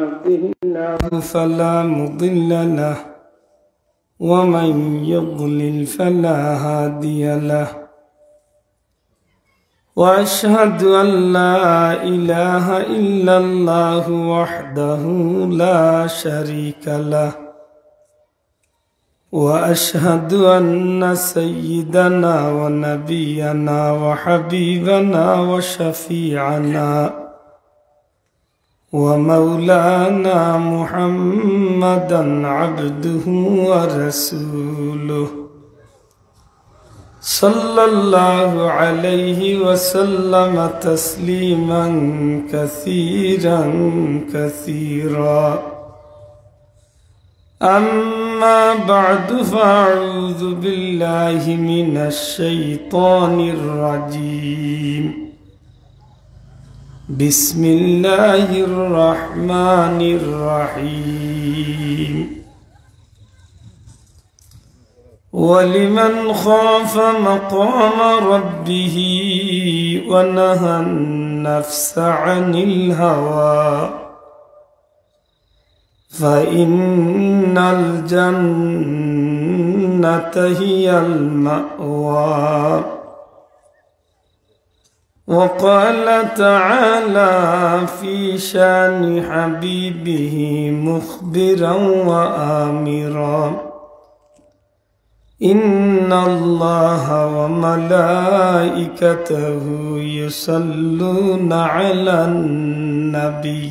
يهده الله فلا مضل له ومن يضلل فلا هادي له وأشهد أن لا إله إلا الله وحده لا شريك له وأشهد أن سيدنا ونبينا وحبيبنا وشفيعنا ومولانا محمدا عبده ورسوله صلى الله عليه وسلم تسليما كثيرا كثيرا أما بعد فأعوذ بالله من الشيطان الرجيم بسم الله الرحمن الرحيم ولمن خاف مقام ربه ونهى النفس عن الهوى فإن الجنة هي المأوى وقال تعالى في شان حبيبه مخبرا وآمرا إن الله وملائكته يصلون على النبي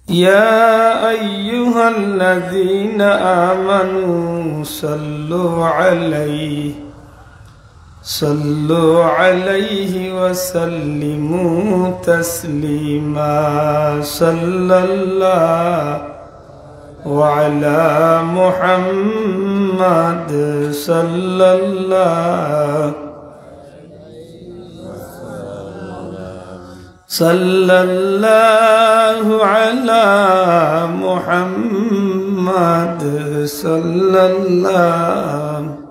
يا أيها الذين آمنوا صلوا عليه وسلموا تسليما صلى الله وعلى محمد صلى الله على محمد صلى الله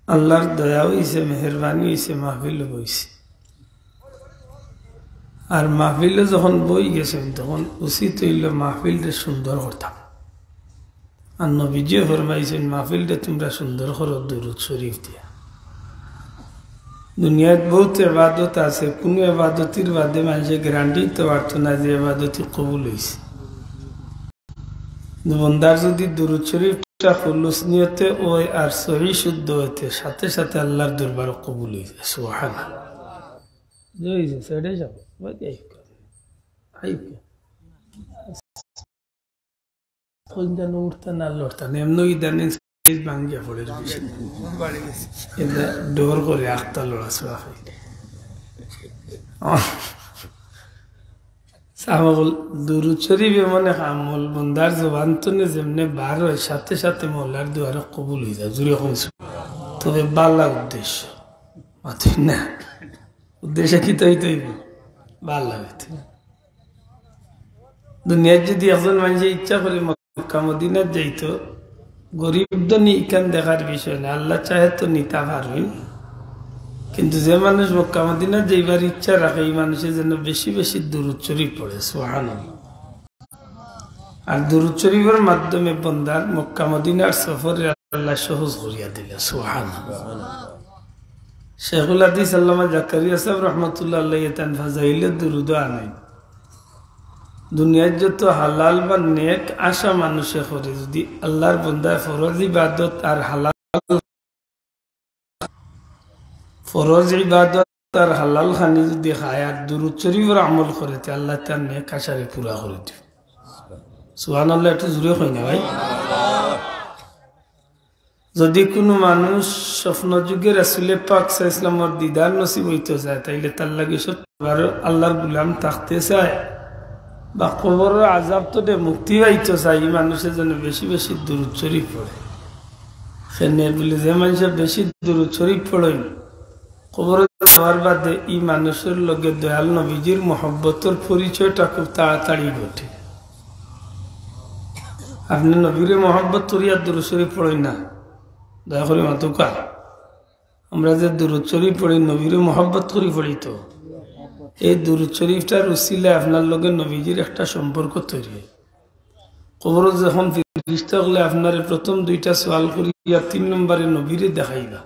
আল্লাহর দয়া হইছে মেহেরবানি হইছে মাহফিল বইছে আর মাহফিলে যখন বই গেছেন তখন উচিত হইল মাহফিলটা সুন্দর করতাম আর নবীজিও ফরমাইছেন মাহফিলটা তোমরা সুন্দর করো দুরূদ শরীফ দিয়া দুনিয়াত বহুত ইবাদত আছে কোন ইবাদতের বাদে মানুষে গ্যারান্টি তো পারতো না যে ইবাদতই কবুল হইছে বন্দার যদি দুরূদ শরীফটা খুলুস নিয়তে ওই আর সহি শুদ্ধ হইতে সাথে সাথে আল্লাহর দরবার কবুল হইছে সুবহানাল্লাহ জয়ছে সেটাই যাব ডোর করে আখতা লড়া ছোড়া দুরূদ শরীফে মনে আমল বন্দার জবান তো যেমনে বার হয় সাথে সাথে মোল্লার দুয়ারে কবুল হয়ে যায় জুড়ে কমছে তবে বালা উদ্দেশ্য মাথুই না উদ্দেশ্য কি তৈরি ভাল লাগে দুনিয়ার যদি একজন মানুষের ইচ্ছা করে মক্কা মদিনার যাইতো গরিব তো ইখান দেখার বিষয় না আল্লাহ চাহে তো নিতা পারবেন কিন্তু যে মানুষ মক্কা মদিনার যাইবার ইচ্ছা রাখে এই মানুষের জন্য বেশি বেশি দুরূদ শরীফ পড়ে সুবহানাল্লাহ আর দুরূদ শরীফের মাধ্যমে বন্দার মক্কা মদিনার সফরে আল্লাহ সহজ করিয়া দিলে সুবহানাল্লাহ শেখুল হাদিস আল্লামা জাকারিয়া সাহেব রহমতুল্লাহ আলাইহি তান ফাজাইলে দুরূদ আনেন দুনিয়ার যত হালাল বা নেক আশা মানুষে করে যদি আল্লাহর বান্দা ফরজ ইবাদত আর হালাল ফরজ ইবাদত আর হালাল খানি যদি খায় আর দুরূদ শরীফের আমল করে তে আল্লাহ তার নেক আশারে পুরা করে দিবে সুবহানাল্লাহ একটু জোরে কই না ভাই যদি কোনো মানুষ স্বপ্ন যুগে রাসূল পাক সাল্লাল্লাহু আলাইহি ওয়াসাল্লামের দিদার নসিব হইতে চায় তাইলে তার লাগে সত্যবার আল্লাহর গোলাম থাকতে চায় বা কবরের আযাব থেকে মুক্তি পাইতে চায় এই মানুষের জন্য বেশি বেশি দুরূদ শরীফ পড়ে সেনে বলে যে মানুষ বেশি দুরূদ শরীফ পড়ে কবরে যাওয়ার বাদে এই মানুষের লগে দয়াল নবীজির মহব্বতের পরিচয়টা খুব তাড়াতাড়ি ঘটে আপনি নবীর মহব্বত করিয়া দুরূদ শরীফ পড়েন না দয়া করে মাতুকা আমরা যে দুরূদ শরীফ পড়ি নবীর মহব্বত করি পড়ি তো এই দুরূদ শরীফটার উসিলায় আপনার লগে নবীজির একটা সম্পর্ক তৈরি হয় কবর যখন ফিরিস্তা হলে আপনার প্রথম দুইটা সওয়াল করিয়া 3 নম্বরে নবীরে দেখাইবা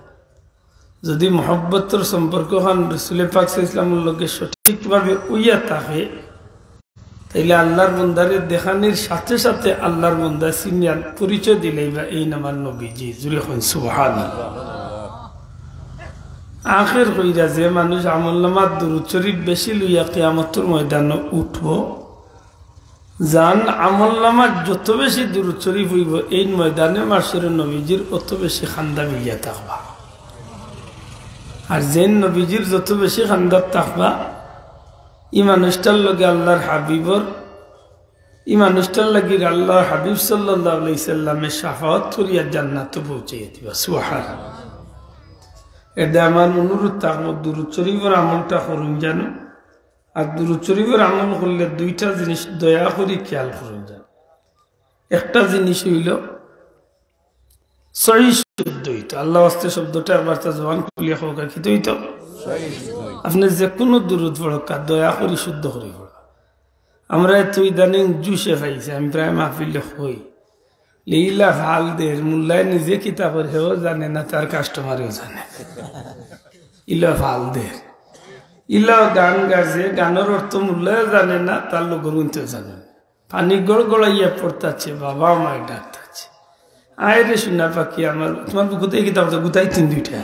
যদি মহব্বতের সম্পর্ক হন রাসূল পাক সাল্লাল্লাহু আলাইহি ওয়াসাল্লামের লগে সঠিকভাবে উইয়া থাকে তাইলে আল্লাহর বান্দারে দেখানির সাথে সাথে আল্লাহর বান্দা সিনিয়র পরিচয় দিলেইবা এই নামার নবীজি জুরে হন সুবহানাল্লাহ আখির কইরা যে মানুষ আমলনামাত দুরূদ শরীফ বেশি লইয়া কিয়ামতের ময়দানে উঠবো জান আমলনামাত যত বেশি দুরূদ শরীফ হইব এই ময়দানে মাশারের নবীজির অত বেশি খান্দা মিলিয়া থাকবা আর যেন নবীজির যত বেশি খান্দা থাকবা এই মানুষটার লগে আল্লাহর হাবিবর এই মানুষটার লাগি আল্লাহর হাবিব সাল্লাল্লাহু আলাইহি সাল্লামের শাফাআত করিয়া জান্নাতে পৌঁছিয়ে দিবা সুবহানাল্লাহ এটা আমার অনুরোধ থাকবো দুরূদ শরীফের আমলটা করুন জানো আর দুরূদ শরীফের আমল করলে দুইটা জিনিস দয়া করে খেয়াল করুন জানো একটা জিনিস হইল সহিহ শুদ্ধ হইতো আল্লাহ ওয়াস্তে শব্দটা একবার তা জবান খুলিয়া হোক কি হইতো আপনি যে কোনো দুরূদ পড়ক দয়া করে শুদ্ধ করে পড়া আমরা তো ইদানিং জুসে পাইছি আমি প্রায় মাহফিলে হই লীলা ভাল দের মুল্লায় নিজে কিতাবের হেও জানে না তার কাস্টমারেও জানে ইলা ভাল দের ইলা গান গাছে গানের অর্থ মুল্লায় জানে না তার লোক গুনতেও জানে পানি গড় গড়াইয়া পড়তাছে বাবা মায় ডাকতাছে আয় রে শুনা পাখি আমার তোমার কোথায় কিতাব গুতাই 3-2টা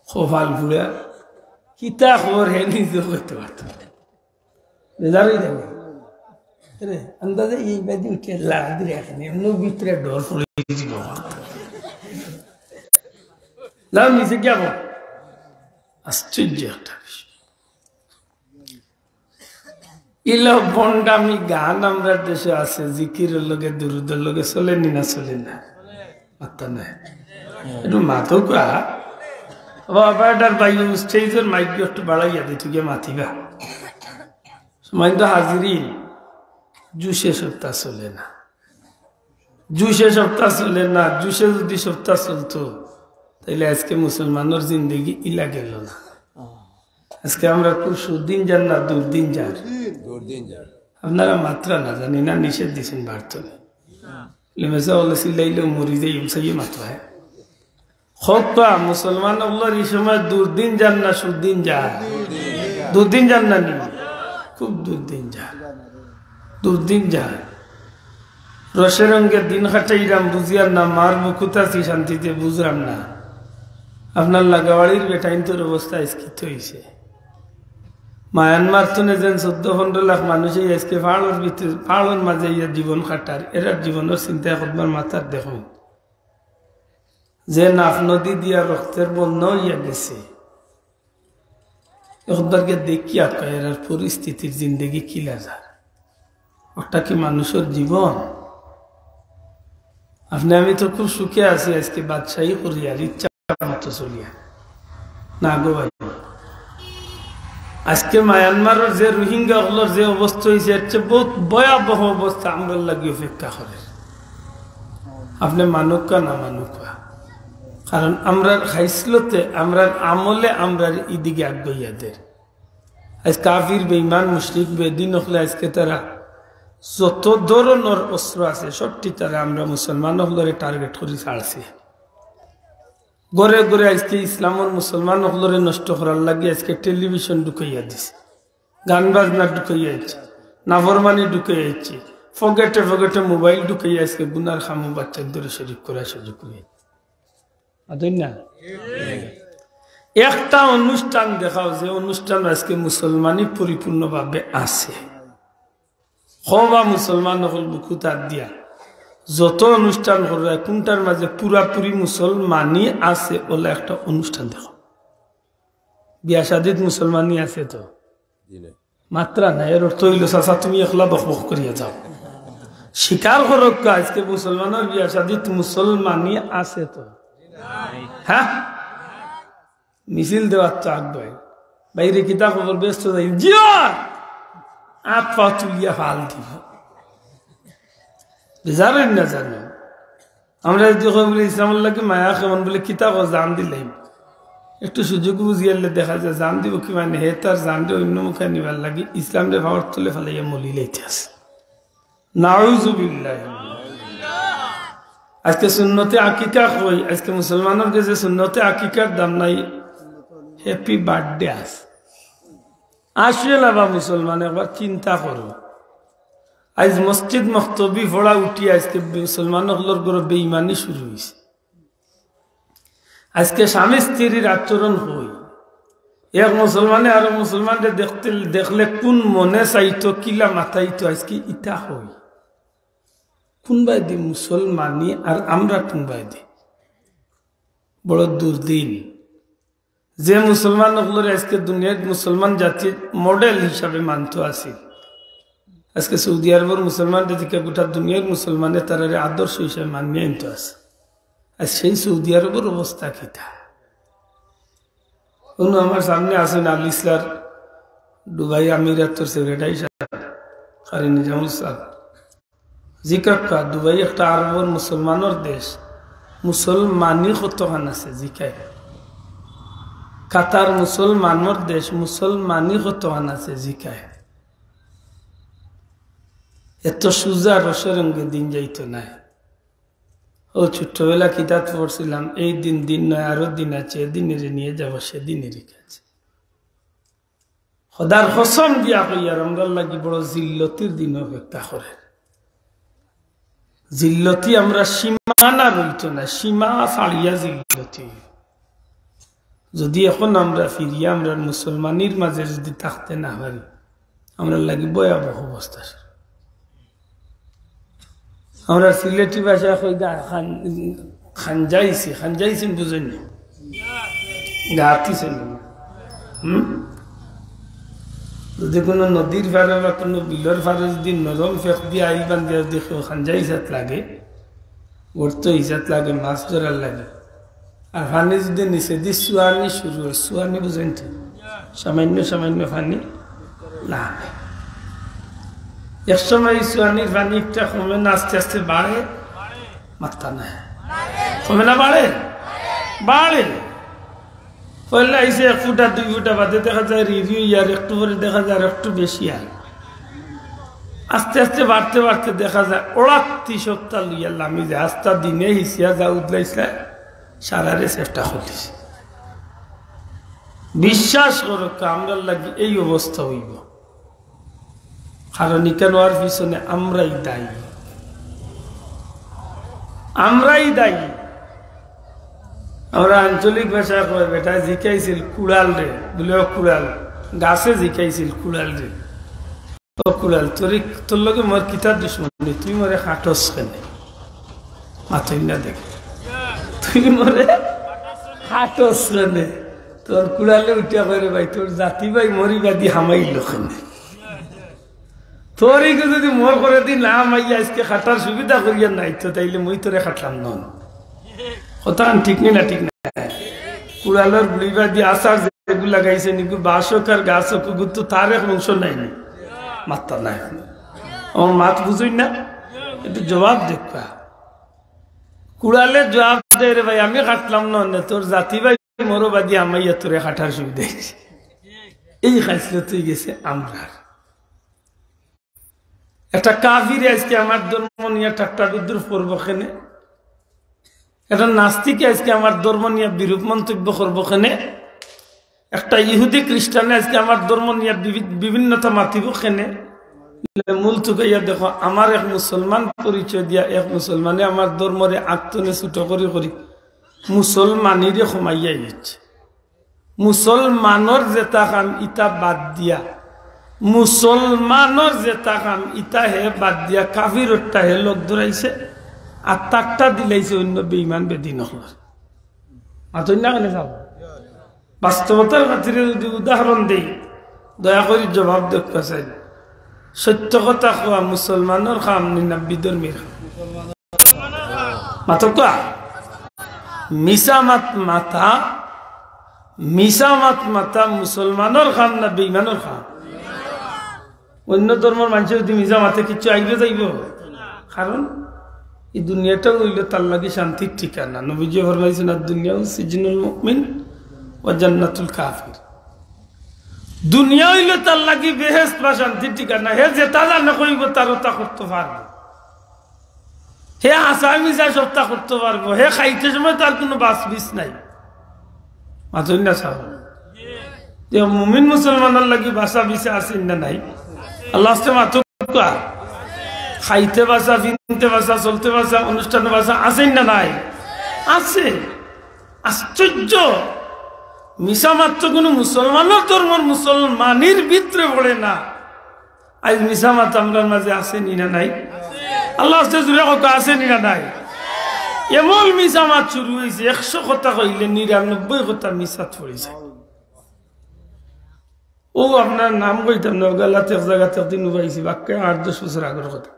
খোফাল ঘুরা কিতা খবর হে নিজে করতে পারত বেজারই দেবে अंदाजे ये बाजी उठे लाद रखने हम लोग भीतर डोर फुल जी बाबा लाओ नीचे क्या बोल आश्चर्य একটা বিষয় ইলা বন্ডামি গান আমরা দেশে আছে জিকিরের লগে দুরুদের লগে চলে না চলে না মাত্তা নাই একটু মাথো কা বাবা এটার বাইরে স্টেজের মাইক একটু বাড়াইয়া দিই তুই মাথিবা সময় তো হাজিরিন জুসে সপ্তাহ চলে না জুসে সপ্তাহ চলে না জুসে যদি সপ্তাহ চলতো তাহলে আজকে মুসলমানের জিন্দগি ইলা গেল না আজকে আমরা খুব সুদিন যান না দুর্দিন যান আপনারা মাত্রা না জানি না নিষেধ দিচ্ছেন বার্তনে লেমেসা বলে সিলাইলে মরি যাই সেই মাত্রা হয় খোপা মুসলমান আল্লাহর এই সময় দুর্দিন যান না সুদিন যান দুর্দিন যান না নি খুব দুর্দিন যান দুর্দিন যায় রসের রঙের দিন খাটাইরাম বুঝিয়ার না মার মুকুতাছি শান্তিতে বুঝলাম না আপনার লাগাওয়াড়ির বেটাইন্তর অবস্থা স্কিত হয়েছে মায়ানমার তুনে যেন 14-15 লাখ মানুষই আজকে পাহাড়ের ভিতরে পাহাড়ের মাঝে ইয়া জীবন কাটার এরা জীবনের চিন্তা করবার মাথার দেখুন যে নাফ নদী দিয়া রক্তের বন্যা হইয়া গেছে এখনকে দেখিয়া এর পরিস্থিতির জিন্দগি কিলা যায় ওটা কি মানুষের জীবন আপনি আমি তো খুব সুখে আছি আজকে বাদশাহী করি আর ইচ্ছা মতো চলিয়া না গো ভাই আজকে মায়ানমারের যে রোহিঙ্গা হলোর যে অবস্থা হয়েছে এর চেয়ে বহুত ভয়াবহ অবস্থা আমরা লাগি অপেক্ষা করে আপনি মানুকা না মানুকা কারণ আমরা খাইসলতে আমরা আমলে আমরা ইদিকে আগাইয়াদের আজ কাফির বেঈমান মুশরিক বেদিন হলে আজকে তারা যত ধরনের অস্ত্র আছে সবটি তারা আমরা মুসলমান হলরে টার্গেট করে ছাড়ছি গড়ে গড়ে আজকে ইসলামের মুসলমান হলরে নষ্ট করার লাগে আজকে টেলিভিশন ঢুকাইয়া দিছে গান বাজনা ঢুকাইয়া যাচ্ছে নাফরমানি ঢুকাইয়া যাচ্ছে ফগেটে ফগেটে মোবাইল ঢুকাইয়া আজকে গুনার খামু বাচ্চা ধরে শরীফ করা সুযোগ করে না একটা অনুষ্ঠান দেখাও যে অনুষ্ঠান আজকে মুসলমানই পরিপূর্ণভাবে আছে হবা মুসলমান হল বুকুতার দিয়া যত অনুষ্ঠান করে কোনটার মাঝে পুরাপুরি মুসলমানই আছে বলে একটা অনুষ্ঠান দেখো বিয়া শাদিত মুসলমানই আছে তো মাত্রা নাই এর অর্থ হইল চাচা তুমি একলা বকবক করিয়া যাও স্বীকার করক আজকে মুসলমানের বিয়া শাদিত মুসলমানই আছে তো হ্যাঁ মিছিল দেওয়ার তো আগবাই বাইরে কিতা খবর ব্যস্ত যাই জিয়া আপ পা তুলিয়া ফাল দিব জানেন না জানেন আমরা যদি ইসলামের লাগে মায়া কেমন বলে কিতাব জান দিলাম একটু সুযোগ বুঝিয়ালে দেখা যায় জান দিব কি মানে হে তার জানরে অন্য মুখে নিবার লাগি ইসলাম রে ভাবার তুলে ফেলাইয়া মলি লাইতে আছে নাউজুবিল্লাহ আজকে সুন্নতে আকিকা কই আজকে মুসলমানের কাছে সুন্নতে আকিকার দাম নাই হ্যাপি বার্থডে আস আসলে বাবা মুসলমান একবার চিন্তা করো আজ মসজিদ মক্তবি ফোড়া উঠি আজকে মুসলমান হলোর গড়ে বেঈমানি শুরু হয়েছে আজকে স্বামী স্ত্রীর আচরণ হই এক মুসলমানে আর মুসলমানদের দেখলে কোন মনে চাইতো কিলা মাথাইতো আজকে ইটা হই কোনবাই দি মুসলমানি আর আমরা কোনবাই দি বড় দুর্দিন যে মুসলমান হলোর আজকে দুনিয়ার মুসলমান জাতির মডেল হিসাবে মানত আছে আজকে সৌদি আরবের মুসলমানদের দিকে গোটা দুনিয়ার মুসলমানের তার আদর্শ হিসাবে মানিয়ে আনতে আছে আর সেই সৌদি আরবের অবস্থা কিতা আমার সামনে আছেন আল ইসলার দুবাই আমিরাতর সেক্রেটারি সাহেব কারি নিজামুল সাহেব জিকার দুবাই একটা আরবের মুসলমানের দেশ মুসলমানি কতখান আছে জিকায় কাতার মুসলমানের দেশ মুসলমানি কতখান আছে জিকায় এত সুজা রসরঙ্গে দিন যাইতো না ও ছোট্টবেলা কিতাব পড়ছিলাম এই দিন দিন নয় আরো দিন আছে এদিনের নিয়ে যাবো সেদিনেরই কাছে খোদার কসম দিয়া কইয়া রমজান লাগি বড় জিল্লতির দিন অপেক্ষা করে জিল্লতি আমরা সীমানা রইত না সীমা ফাড়িয়া জিল্লতি যদি এখন আমরা ফিরিয়া আমরা মুসলমানের মাঝে যদি থাকতে না পারি আমরা লাগি ভয়াবহ অবস্থা আমরা সিলেটি ভাষা কইদা খানজাইছি বুঝেন গাতিছেন যদি কোনো নদীর ফারে বা কোনো বিলের ফারে যদি নরম ফেক দিয়ে আইবান দিয়ে দেখো খানজাই হিসাত লাগে গর্ত হিসাত লাগে মাছ ধরার লাগে আর পানি যদি নিচে দিয়ে চুয়ানি শুরু হয় চুয়ানি বুঝেন তো সামান্য সামান্য পানি না এক সময় চুয়ানির পানি একটা কমে না আস্তে আস্তে বাড়ে মাত্রা না কমে না বাড়ে বাড়ে পয়লা আইসে 1 ফুটা 2 ফুটা বাদে দেখা যায় রিভিউ ইয়ার একটু পরে দেখা যায় একটু বেশি আর আস্তে আস্তে বাড়তে বাড়তে দেখা যায় 38 সপ্তাহ লইয়া লামি যায় আস্তা দিনে হিসিয়া যা উদলাইছে সারারে চেষ্টা করিস বিশ্বাস করো আমরা লাগি এই অবস্থা হইব কারণ ইকানোর পিছনে আমরাই দায়ী আমরা আঞ্চলিক ভাষায় কয় বেটা জিকাইছিল কুড়াল রে বলে কুড়াল গাছে জিকাইছিল কুড়াল রে ও কুড়াল তোর লগে মোর কিতার দুশ্মনী তুই মরে খাটস কেনে মাথই না দেখে তুই মরে খাটস কেনে তোর কুড়ালে উঠিয়া করে ভাই তোর জাতি ভাই মরি বাদি হামাইল কেনে তোর যদি মোর করে দি না মাইয়া আজকে খাটার সুবিধা করিয়া নাই তো তাইলে মই তোরে খাটলাম নন কথা ঠিক নেই না ঠিক না কুড়ালের বুড়িবা দিয়ে আসার যেগুলা গাইছে নিকু বাসক আর গাছক কিন্তু তার এক অংশ নাই মাত্রা নাই আমার মাত বুঝুই না একটু জবাব দেখবা কুড়ালে জবাব দেয় রে ভাই আমি খাটলাম না তোর জাতি ভাই মোরো বাদি আমাইয়া তোরে খাটার সুবিধা এই খাইছিল তুই গেছে আমরা একটা কাফির আজকে আমার ধর্ম নিয়ে ঠাট্টা বিদ্রুপ করবো কেনে একটা নাস্তিকে আজকে আমার ধর্ম নিয়ে বিরূপ মন্তব্য করবো কেনে একটা ইহুদি খ্রিস্টানে আজকে আমার ধর্ম নিয়ে বিভিন্নতা মাতিব কেনে মূল চুকাইয়া দেখো আমার এক মুসলমান পরিচয় দিয়া এক মুসলমানে আমার ধর্মরে আত্মনে ছুট করি মুসলমানিরে কমাইয়া দিচ্ছে মুসলমানের যেটা কাম ইটা বাদ দিয়া মুসলমানের যেটা কাম ইটা হে বাদ দিয়া কাফিরটা হে লোক ধরাইছে আর তাকটা দিলাইছে অন্য বেঈমান বেদিন মাথই না কেন যাব বাস্তবতার খাতিরে যদি উদাহরণ দেই দয়া করে জবাব দেখতে চাই সত্য কথা কোয়া মুসলমানের কাম না বিধর্মীর মাথা মিসামাত মাথা মুসলমানের কাম না বেঈমানের কাম অন্য ধর্মের মানুষের যদি মিজা মাথা কিছু আইবে যাইব কারণ এই দুনিয়াটা হইল তার লাগে শান্তির ঠিকানা নবীজি ফরমাইছেন আর দুনিয়া সিজনুল মুমিন ওয়া জান্নাতুল কাফির। দুনিয়া হইলে তার লাগি বেহেশত বা শান্তির ঠিকানা। হে যেটা জানা করিব তারও তা করতে পারবো, হে হাসা মিশা সপ্তাহ করতে পারবো, হে খাইতে সময় তার কোনো বাস বিস নাই। মাথুন না সাহ যে মুমিন মুসলমানের লাগি বাসা বিসা আছে না নাই? আল্লাহ মাথু খাইতে বাসা, ফিনতে বাসা, চলতে বাসা, অনুষ্ঠানে বাসা আছে না নাই? আছে। আশ্চর্য, মিশা মাত্র কোন মুসলমানের ধর্মের মুসলমানের ভিতরে পড়ে না। আজ মিশা মাত্র আমরা মাঝে আছে না নাই? আল্লাহ জুড়ে কথা আছে না নাই? এমন মিশা মাত শুরু হয়েছে 100 কথা কইলে 99 কথা মিশাত পড়েছে। ও আপনার নাম কইতাম না, গালাতে এক জায়গাতে একদিন উবাইছি, বাক্যে 8-10 বছর আগের কথা।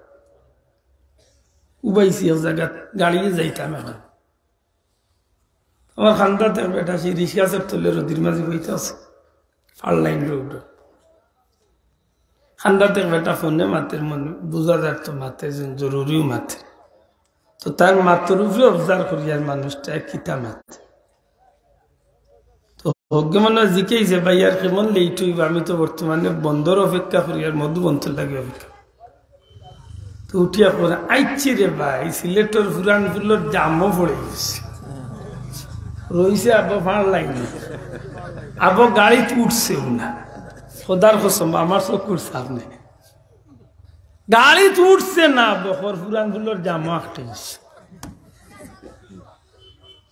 উবাইছি এক জায়গা, গাড়িয়ে যাইতাম এখন। আমার খান্দাতে বেটা সেই রিক্সা তুলে রোদির মাঝে বইতে আছে, ফারলাইন রোড। খান্দাতে বেটা ফোনে মাতের মনে বোঝা যার তো মাতে জরুরিও মাতে, তো তার মাতের উপরে অবজার্ভ করি আর মানুষটা কিতা মাতে। তো ভগ্য মনে জিকেইছে ভাই আর কেমন লেট হইব, আমি তো বর্তমানে বন্দর অপেক্ষা করি আর মধুবন্ত লাগে অপেক্ষা। তো উঠিয়া পরে আইছি রে ভাই, সিলেটের পুরান ফুলের জামও পড়ে গেছে, রইছে আবার ভাড় লাইনে, আবার গাড়িতে উঠছেও না। খোদার কসম আমার চকুর সামনে গাড়িতে উঠছে না, বহর পুরান ফুলের জামা আটকে গেছে।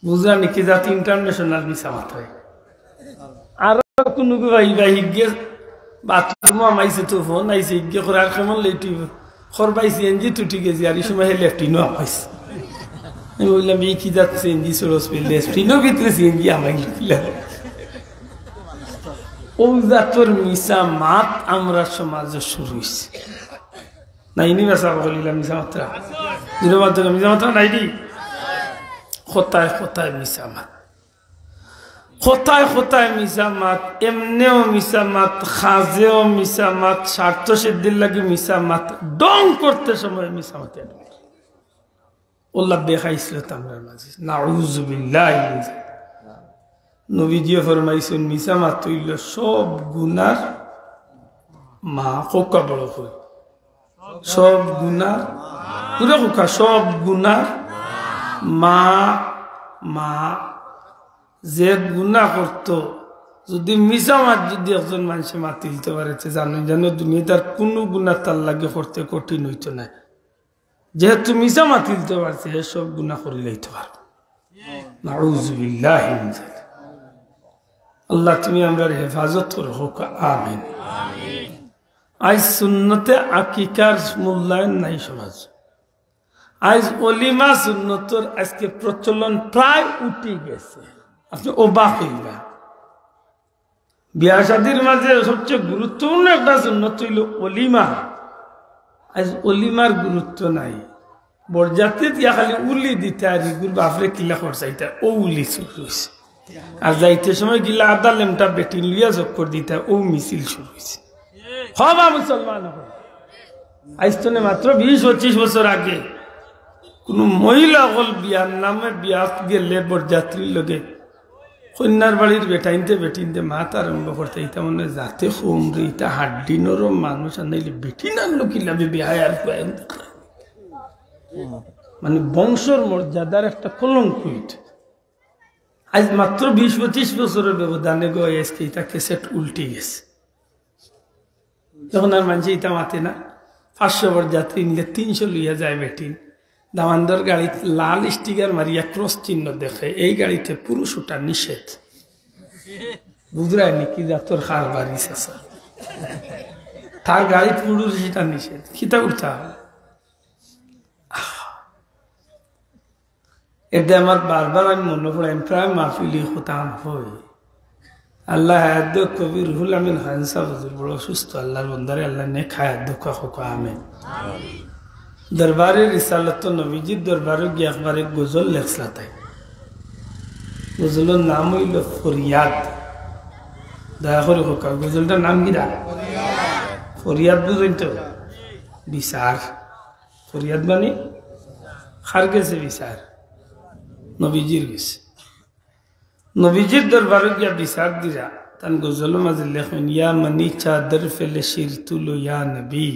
বুঝলা নাকি যাতে ইন্টারন্যাশনাল ভিসা মাত্রায়। আর কোনো ভাই ভাই হিগে বাথরুমও আমাইছে, তো ফোন আইছে হিগে করে আর কেমন লেট হইব, খরবাই সিএনজি টুটি গেছি আর এই সময় লেফটিনও আমাইছে। আমি বললাম এই কি যাচ্ছে সিএনজি সরস পেলে লেফটিনও ভিতরে সিএনজি আমাই ও জাতর মিশা মাত আমরা সমাজে শুরু হয়েছে। নাইনি বেসা বলিলাম মিশা মাত্রা মিশা মাত্রা নাইনি। কোথায় কোথায় মিশা মাত, কোথায় কোথায় মিশা মাত, এমনেও মিশা মাত, খাজেও মিশা মাত, স্বার্থ সিদ্ধির লাগে মিশা মাত, ডং করতে সময় মিশা মাতে ওল্লাহ দেখাইছিল তামরার মাঝে। নাউযুবিল্লাহ। নবীজিও ফরমাইছেন মিশা মাত হইল সব গুনার মা। কোকা বড় করে সব গুনার, পুরো কোকা সব গুনার মা। মা যে গুনাহ করত, যদি মিশা মাত যদি একজন মানুষে মাতি দিতে পারে, জানেন যেন দুনিয়া তার কোনো গুনাহ তার লাগে করতে কঠিন হইত না। যেহেতু মিশা মাতি দিতে পারছে, সব গুনাহ করে লইতে পারবে। নাউযুবিল্লাহ। আল্লাহ তুমি আমরা হেফাজত করো, হোক আমিন। আজ সুন্নতে আকিকার মূল্যায়ন নাই সমাজ। আজ অলিমা সুন্নতর আজকে প্রচলন প্রায় উঠে গেছে। আপনি অবাক হইবা, বিয়া শাদীর মাঝে সবচেয়ে গুরুত্বপূর্ণ একটা সুন্নত হইল অলিমা। আজ অলিমার গুরুত্ব নাই। বরযাত্রী দিয়া খালি উলি দিতে আর ইগুর বাপরে কিলা খরচাইতা, ও উলি শুরু হয়েছে। আর যাইতে সময় গিলা আদা লেমটা বেটি লিয়া চক্কর দিতা, ও মিছিল শুরু হয়েছে। হবা মুসলমান আজ তো মাত্র 20-25 বছর আগে কোন মহিলা হল বিয়ার নামে বিয়া গেলে বরযাত্রীর লগে কন্যার বাড়ির বেটাইনতে বেটিনতে মাত আরম্ভ করতে, ইটা মনে যাতে হোমরে ইটা হাড্ডি নরম মানুষ আনাইলে বেটি নামলো কিলাবে বিহায় আর মানে বংশর মর্যাদার একটা কলঙ্ক। আজ মাত্র 20-25 বছরের ব্যবধানে গো আজকে ইটা কেসেট উল্টে গেছে। যখন আর মানুষ ইটা মাতে না, 500 বরযাত্রী নিলে 300 লইয়া যায় বেটিন। দামান্দর গাড়িতে লাল স্টিকার মারিয়া ক্রস চিহ্ন দেখে, এই গাড়িতে পুরুষ ওটা নিষেধ। বুঝরাই নাকি যাতর খার বাড়ি শেষা, তার গাড়ি পুরুষ এটা নিষেধ, খিতা উঠা। এতে আমার বারবার আমি মনে পড়ে, আমি প্রায় মাহফিলি হতাম হই। আল্লাহ হায়াত কবির রুহুল আমিন হানসা হুজুর বড় অসুস্থ, আল্লাহর বন্দারে আল্লাহ নে খায়াত দুঃখ হোক আমিন। দরবারে রিসালত নবীজির দরবারে গিয়ে একবারে গজল লেখলা। তাই গজলের নাম হইল ফরিয়াদ। দয়া করে হোক, গজলটার নাম কিরা? ফরিয়াদ। বুঝলেন তো? বিচার। ফরিয়াদ মানে খার গেছে বিচার, নবীজির গেছে। নবীজির দরবারে গিয়া বিচার দিরা তান গজল মাঝে লেখেন ইয়া মানি চাদর ফেলে শির তুলো ইয়া নবী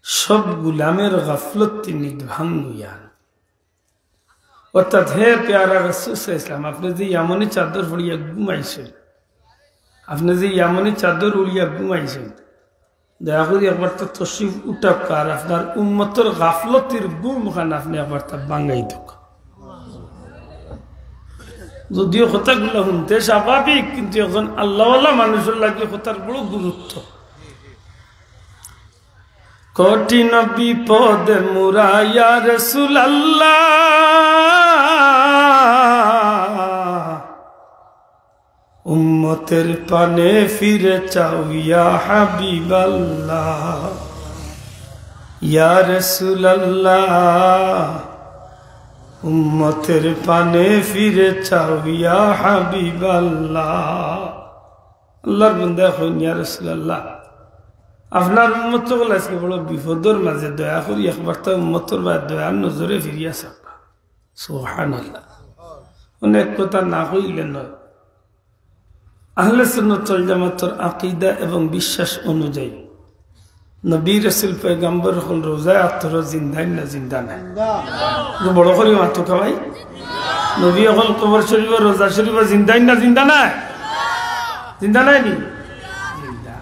সব গুলামের গাফলত তিনি ভাঙ্গুয়ান। অর্থাৎ হে প্যারা রাসূল সাল্লাল্লাহু আলাইহি ওয়াসাল্লাম আপনি যে ইয়ামনি চাদর উড়িয়া ঘুমাইছেন, আপনি যে ইয়ামনি চাদর উড়িয়া ঘুমাইছেন, দয়া করে একবার তো তশরিফ উঠাক আর আপনার উম্মতের গাফলতির বুম খান আপনি একবার তা ভাঙ্গাই দেখ। যদিও কথাগুলো শুনতে স্বাভাবিক, কিন্তু এখন আল্লাহওয়ালা মানুষের লাগে কথার বড় গুরুত্ব। কঠিন বিপদে মুরা ইয়া রাসূলুল্লাহ, উম্মতের পানে ফিরে চাও ইয়া হাবিবাল্লাহ, ইয়া রাসূলুল্লাহ উম্মতের পানে ফিরে চাও ইয়া হাবিবাল্লাহ। আল্লাহর বান্দা হইন ইয়া রাসূলুল্লাহ আপনার উম্মত গুলো আজকে বড় বিপদের মাঝে, দয়া করি একবার তো উম্মতের বা দয়ার নজরে ফিরিয়া চাবা। সুবহানাল্লাহ। অনেক কথা না কইলে নয়। আহলে সুন্নাত ওয়াল জামাতের আকীদা এবং বিশ্বাস অনুযায়ী নবী রাসূল পয়গম্বর হল রোজায় আত্মর জিন্দা না জিন্দা না বড় করে মাতো খাওয়াই নবী হল কবর শরীফ রোজা শরীফ জিন্দা না জিন্দা না জিন্দা নাই নি জিন্দা।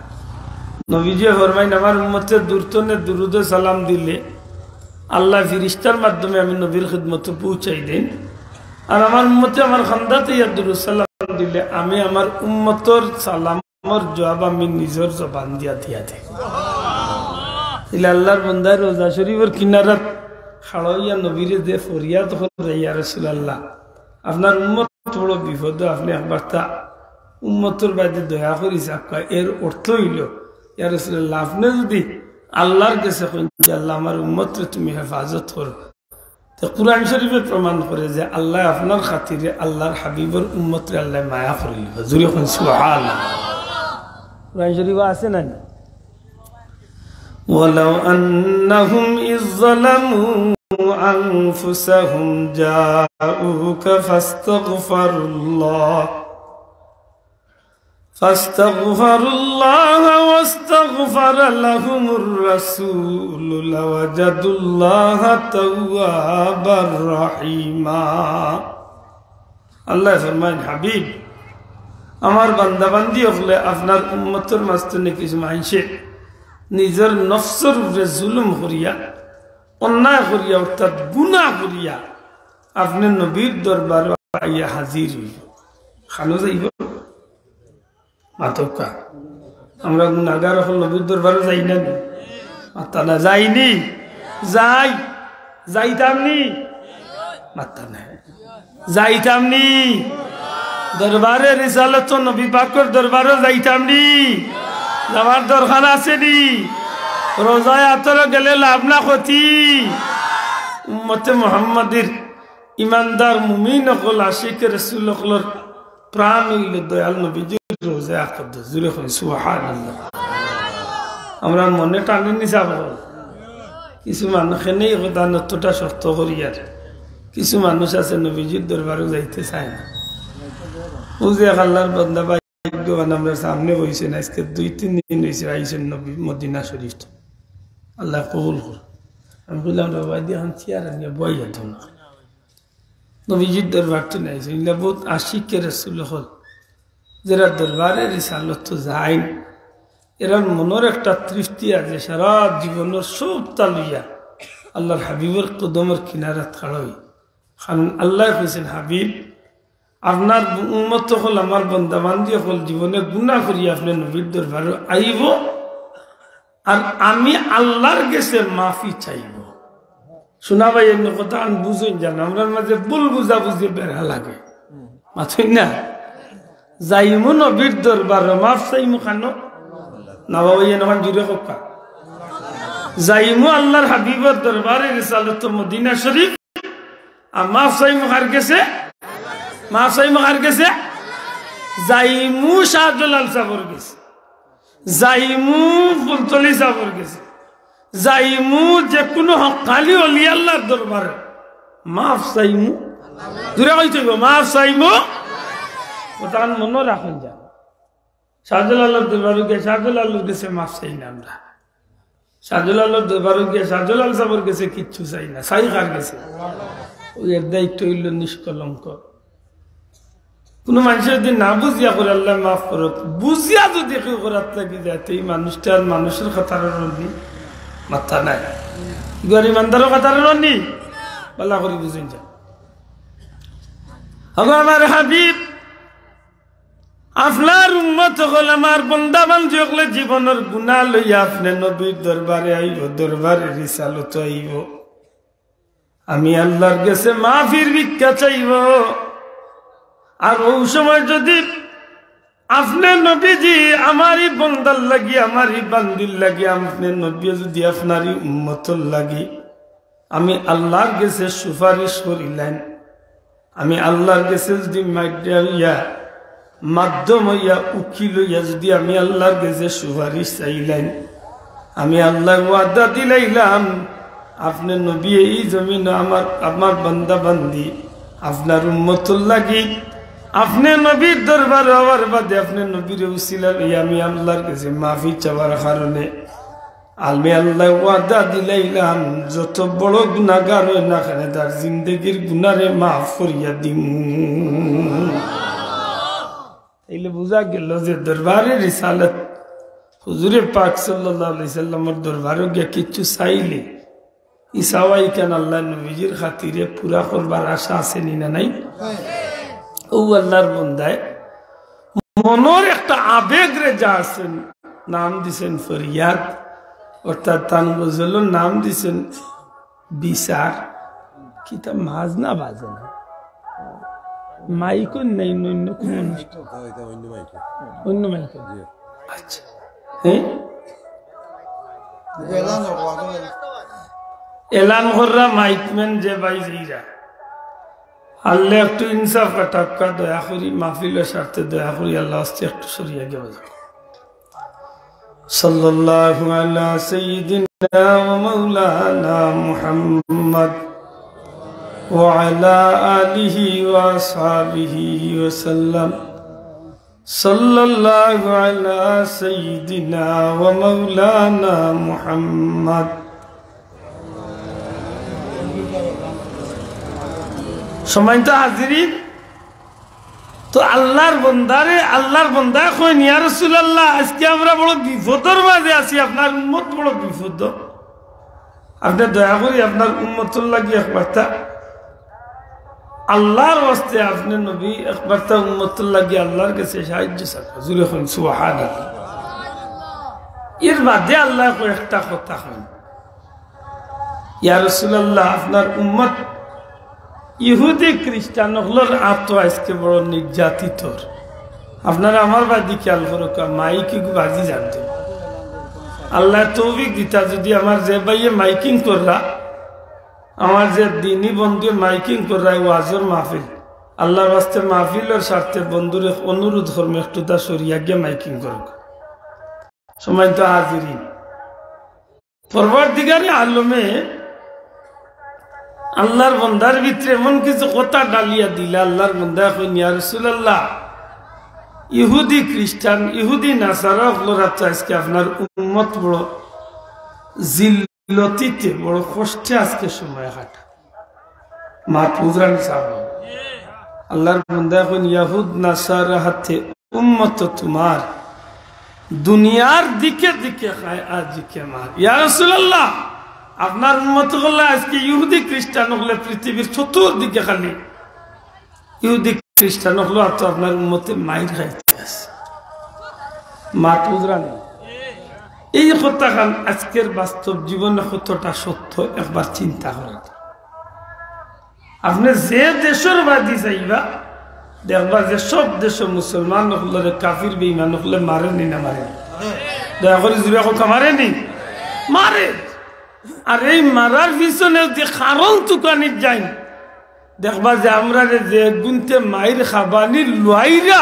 নবীজি ফরমাইন আমার উম্মতের দূরতনে দুরুদ সালাম দিলে আল্লাহ ফিরিস্তার মাধ্যমে আমি নবীর খিদমতে পৌঁছাই দেন, আর আমার উম্মতে আমার খান্দাতে ইয়া দুরুদ সালাম দিলে আমি আমার উম্মতর সালামর জবাব আমি নিজের জবান দিয়া দিয়া দেই। আল্লাহর বান্দা রোজা শরীফের কিনারাত খাড়াইয়া নবীরে যে ফরিয়াদ করে ইয়া রাসূলুল্লাহ আপনার উম্মত বড় বিপদ, আপনি একবার তা উম্মতের বাদে দয়া করি সাকা। এর অর্থ হইল ইয়া রাসূলুল্লাহ আপনি যদি আল্লাহর কাছে যে আল্লাহ আমার উম্মতরে তুমি হেফাজত করো, তো কুরআন শরীফে প্রমাণ করে যে আল্লাহ আপনার খাতিরে আল্লাহর হাবিবের উম্মতরে আল্লাহ মায়া করে লিব। জুড়ে কোন সুবহানাল্লাহ। কুরআন শরীফে আছে না? ولو أنهم إذ ظلموا أنفسهم جاءوك فاستغفروا الله واستغفر لهم الرسول لوجدوا الله توابا رحيما। আল্লাহ ফরমায় হাবিব আমার বান্দা বান্দি হলে আপনার উম্মতের মাঝখানে কিছু মানুষে নিজের নফসের উপরে জুলুম করিয়া অন্যায় করিয়া অর্থাৎ গুনাহ করিয়া আপনি নবীর দরবারে আইয়া হাজির হইল, খানো যাইব মাতকা আমরা গুনাহগার হল নবীর দরবারে যাই না মাতা না যাইনি যাই যাইতামনি মাতা না যাইতামনি দরবারে রিসালত নবী পাকের দরবারে যাইতামনি যাওয়ার দরকার আসেনি। রোজায় আতর গেলে লাভ না ক্ষতি। উম্মতে মুহাম্মাদের ইমানদার মুমিন হল আশিক রাসূল হলর প্রাণ হইল দয়াল নবীজির রোজায় আতর। জুড়ে কই সুবহানাল্লাহ। আমরা মনে টানি নিছাব কিছু মানুষ নেই কথা নতটা শক্ত করিয়ার, কিছু মানুষ আছে নবীজির দরবারে যাইতে চায় না। বুঝে আল্লাহর বান্দা আমরা সামনে বইছেন আজকে 2-3 দিন হয়েছে আইসেন নবী মদিনা শরীফ। আল্লাহ কবুল কর। আমি বললাম বাবা দিয়ে এখন চেয়ার নিয়ে বই যেত না নবীজির দরবারটি নাইছে এগুলা বহুত আশিকের রাসূল হল যারা দরবারে রিসালত তো যায় এরা মনের একটা তৃপ্তি আছে সারা জীবনের সব তালুইয়া আল্লাহর হাবিবের কদমের কিনারাত খাড়াই খান। আল্লাহ কইছেন হাবিব আপনার উম্মত হল আমার বান্দা বান্দি হল জীবনে গুনাহ করি আপনি নবীর দরবারে আইব আর আমি আল্লাহর কাছে মাফি চাইব। শোনা ভাই এমনি কথা আমি বুঝুন জানো আমরা মাঝে ভুল বুঝা বুঝি বেড়া লাগে মাথুই না যাইমু নবীর দরবারে মাফ চাইমু খানো না বাবা এখন জুড়ে হোকা যাইমু আল্লাহর হাবিবের দরবারে রিসালত মদিনা শরীফ আর মাফ চাইমু কার কাছে মাফ চাইমু কার কাছে যাইমু শাহজালাল সাহেবের কাছে যাইমু ফুলতলি সাহেবের কাছে যাইমু যে কোনো হকালি অলি আল্লাহর দরবারে মাফ চাইমু দূরে কইতে মাফ চাইমু কোথাও মনে রাখুন যান শাহজুল আল্লাহর দরবারে গিয়ে শাহজুল আল্লাহর কাছে মাফ চাই না আমরা শাহজুল আল্লাহর দরবারে গিয়ে শাহজুল আল সাহেবের কাছে কিচ্ছু চাই না চাই কার গেছে ওই এর দায়িত্ব হইল নিষ্কলঙ্ক কোন মানুষের যদি না বুঝিয়া করে আল্লাহ মাফ করো বুঝিয়া যদি কেউ করার থাকি যায় তো এই মানুষটার মানুষের কথার নি মাথা নাই গরিব ইমানদারের কথার নি বলা করে বুঝেন যা আমার হাবিব আপনার উম্মত হল আমার বন্দা বান্ধব হলে জীবনের গুনাহ লইয়া আপনি নবীর দরবারে আইব দরবারে রিসালত আইব আমি আল্লাহর কাছে মাফির ভিক্ষা চাইব আর ওই সময় যদি আপনি নবীজি আমারই বন্দার লাগি আমারই বান্দির লাগি আপনি নবী যদি আপনারই উম্মতর লাগি আমি আল্লাহর কাছে সুপারিশ করিলেন আমি আল্লাহর কাছে যদি মাধ্যম হইয়া উকিল হইয়া যদি আমি আল্লাহর কাছে সুপারিশ চাইলেন আমি আল্লাহ ওয়াদা দিলাইলাম আপনি নবী এই জমিন আমার বান্দা বান্দি আপনার উম্মতুল লাগি আপনি নবীর দরবার হওয়ার বাদে আপনি নবীর উসিলা লইয়া আমি আল্লাহর কাছে মাফি চাওয়ার কারণে আমি আল্লাহ ওয়াদা দিলাইলাম যত বড় গুনাহগার হয় না কেন তার জিন্দগির গুনারে মাফ করিয়া দিম এইলে বুঝা গেল যে দরবারে রিসালত হুজুরে পাক সাল্লাল্লাহু আলাইহি সাল্লামের দরবারে গিয়ে কিছু চাইলে ইসাওয়াই কেন আল্লাহ নবীজির খাতিরে পুরা করবার আশা আছে না নাই ও আল্লাহর বন্দায় মনের একটা আবেগ রে যা আছেন নাম দিছেন ফরিয়াদ অর্থাৎ তানবুজুল নাম দিছেন বিচার কিতা মাঝ না বাজে না মাইকো নেই অন্য কোন অন্য মাইকো আচ্ছা হ্যাঁ এলান কররা মাইকম্যান যে ভাই যাইরা আল্লাহ একটু ইনসাফ টাকা দয়া করি মাহফিলের স্বার্থে দয়া করি আল্লাহ আস্তে একটু সরিয়ে গেল সাল্লাল্লাহু আলা সাইয়্যিদিনা ওয়া মাওলানা মুহাম্মদ ওয়া আলা আলিহি ওয়া আসহাবিহি ওয়া সাল্লাম সাল্লাল্লাহু আলা সাইয়্যিদিনা ওয়া মাওলানা মুহাম্মদ সম্মানিত হাজিরিন তো আল্লাহর বন্দা কইন ইয়া রাসূলুল্লাহ আজকে আমরা বড় বিপদের মাঝে আছি আপনার উম্মত বড় বিপদ আপনি দয়া করে আপনার উম্মতের লাগি একবারটা আল্লাহর ওয়াস্তে আপনি নবী একবারটা উম্মতের লাগি আল্লাহর কাছে সাহায্য চাইবেন জুরে কইন সুবহানাল্লাহ এর বাদে আল্লাহ কই একটা কথা কইন ইয়া রাসূলুল্লাহ আপনার উম্মত ইহুদি খ্রিস্টান হলোর আত্ম আজকে বড় নির্যাতিত আপনারা আমার বাদি খেয়াল করো মাইকি বাজি জানতো আল্লাহ তৌফিক দিতা যদি আমার যে ভাইয়ে মাইকিং কররা আমার যে দিনী বন্ধু মাইকিং কররা ওয়াজর মাহফিল আল্লাহর রাস্তে মাহফিলের স্বার্থে বন্ধুরে অনুরোধ করবে একটু তা সরিয়া গিয়ে মাইকিং করুক সময় তো হাজিরিন পরবর্তীকারে আলমে আল্লাহর বন্দার ভিতরে এমন কিছু কথা ডালিয়া দিলা আল্লাহর বন্দা কইন ইয়া রাসূলুল্লাহ ইহুদি খ্রিস্টান ইহুদি নাসারা হলোরা আজকে আপনার উম্মত বড় জিল্লতিতে বড় কষ্টে আজকে সময় কাটা মাত বুঝরান সাহেব আল্লাহর বন্দা কইন ইহুদ নাসারা হাতে উম্মত তোমার দুনিয়ার দিকে দিকে খায় আজ কে মার ইয়া রাসূলুল্লাহ আপনার উম্মত হলে আজকে ইহুদি খ্রিস্টান হলে পৃথিবীর চতুর্দিকে খালি ইহুদি খ্রিস্টান হলো আর তো আপনার উম্মতে মাইর খাইতে আছে মাত বুঝরা নেই এই কথা খান আজকের বাস্তব জীবনে কতটা সত্য একবার চিন্তা করেন আপনি যে দেশের বাদী চাইবা দেখবা যে সব দেশ মুসলমান হলে কাফির বেঈমান হলে মারেনি না মারে দয়া করে জুড়ে কথা মারেনি মারে আর এই মারার পিছনে যে কারণ তুকানির যাই দেখবা যে আমরা যে গুনতে মাইর খাবানি লুয়াইরা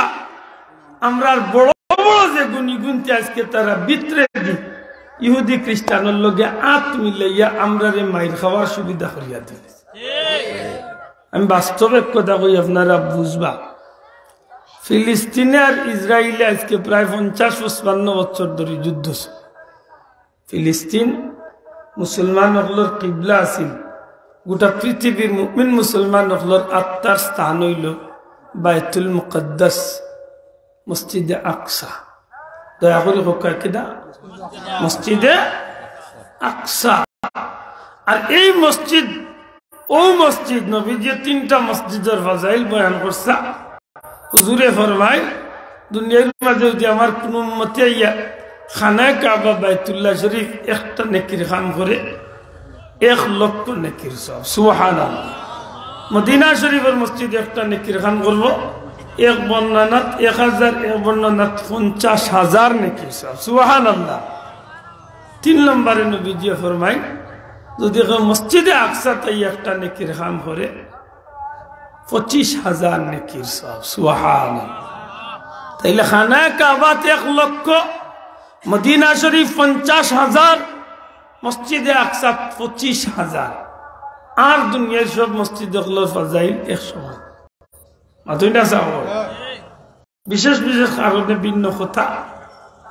আমরা বড় বড় যে গুনি গুনতে আজকে তারা বিতরে ইহুদি খ্রিস্টানের লগে আত মিলাইয়া আমরা মাইর খাওয়ার সুবিধা করিয়া দিলে আমি বাস্তবে কথা কই আপনারা বুঝবা ফিলিস্তিনে আর ইসরায়েলে আজকে প্রায় 50-55 বছর ধরে যুদ্ধ। ফিলিস্তিন মুসলমান হকলর কিবলা আছিল, গোটা পৃথিবীর মুমিন মুসলমান হকলর আত্মার স্থান হইল বাইতুল মুকদ্দাস, মসজিদে আকসা। দয়া করে হোকা কিনা মসজিদে আকসা। আর এই মসজিদ, ও মসজিদ নবীজি 3টা মসজিদের ফাজাইল বয়ান করছে। হুজুরে ফরমায় দুনিয়ার মাঝে যদি আমার কোন উম্মতে আইয়া খানায় কাবা বাইতুল্লাহ শরীফ একটা নেকির কাম করে 1 লক্ষ নেকির সওয়াব। সুবহানাল্লাহ। মদিনা শরীফের মসজিদ একটা নেকির কাম করব, এক বর্ণনাত 1000, এক বর্ণনাত 50,000 নেকির সওয়াব। সুবহানাল্লাহ। 3 নম্বরে নবীজি ফরমায় যদি মসজিদে আকসা তাই একটা নেকির কাম করে 25,000 নেকির সওয়াব। সুবহানাল্লাহ। তাইলে খানায় কাবাত 1 লক্ষ, মদিনা শরীফ 50,000, মসজিদে আকসা 25,000, আর দুনিয়ার সব মসজিদগুলোর ফাজাইল 100। মাতুইনা চাও বিশেষ বিশেষ কারণে ভিন্ন কথা,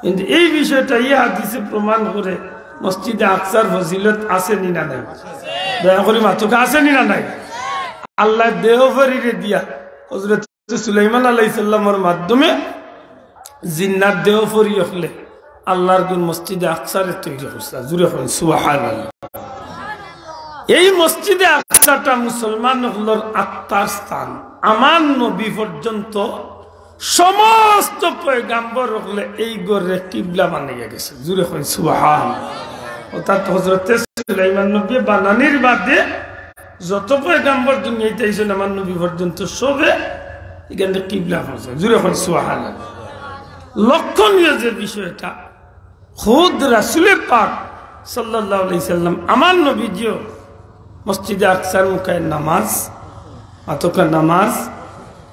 কিন্তু এই বিষয়টা এই হাদিসে প্রমাণ করে মসজিদে আকসার ফজিলত আছে নি না নাই? দয়া করে মাতুকা আছে নি না নাই? আল্লাহ দেহফরিরে দিয়া হযরত সুলাইমান আলাইহিস সালামের মাধ্যমে জিন্নাত দেহফরি হলে আল্লাহর গুণ মসজিদে আকসারে তৈরি করছে। জুড়ে করেন সুবহানাল্লাহ। এই মসজিদে আকসাটা মুসলমান হলোর আত্মার স্থান। আমার নবী পর্যন্ত সমস্ত পয়গাম্বর হলে এই গড়ে কিবলা বানিয়ে গেছে। জুড়ে করেন সুবহানাল্লাহ। অর্থাৎ হযরত সুলাইমান নবী বানানির বাদে যত পয়গাম্বর দুনিয়াতে আইছেন আমার নবী পর্যন্ত সবে এখানে কিবলা হয়েছে। জুড়ে করেন সুবহানাল্লাহ। লক্ষণীয় যে বিষয়টা, খুদ রাসূল পাক সাল্লাল্লাহু আলাইহি সাল্লাম আমার নবীজিও মসজিদে আকসার মুখে নামাজ, আতকা নামাজ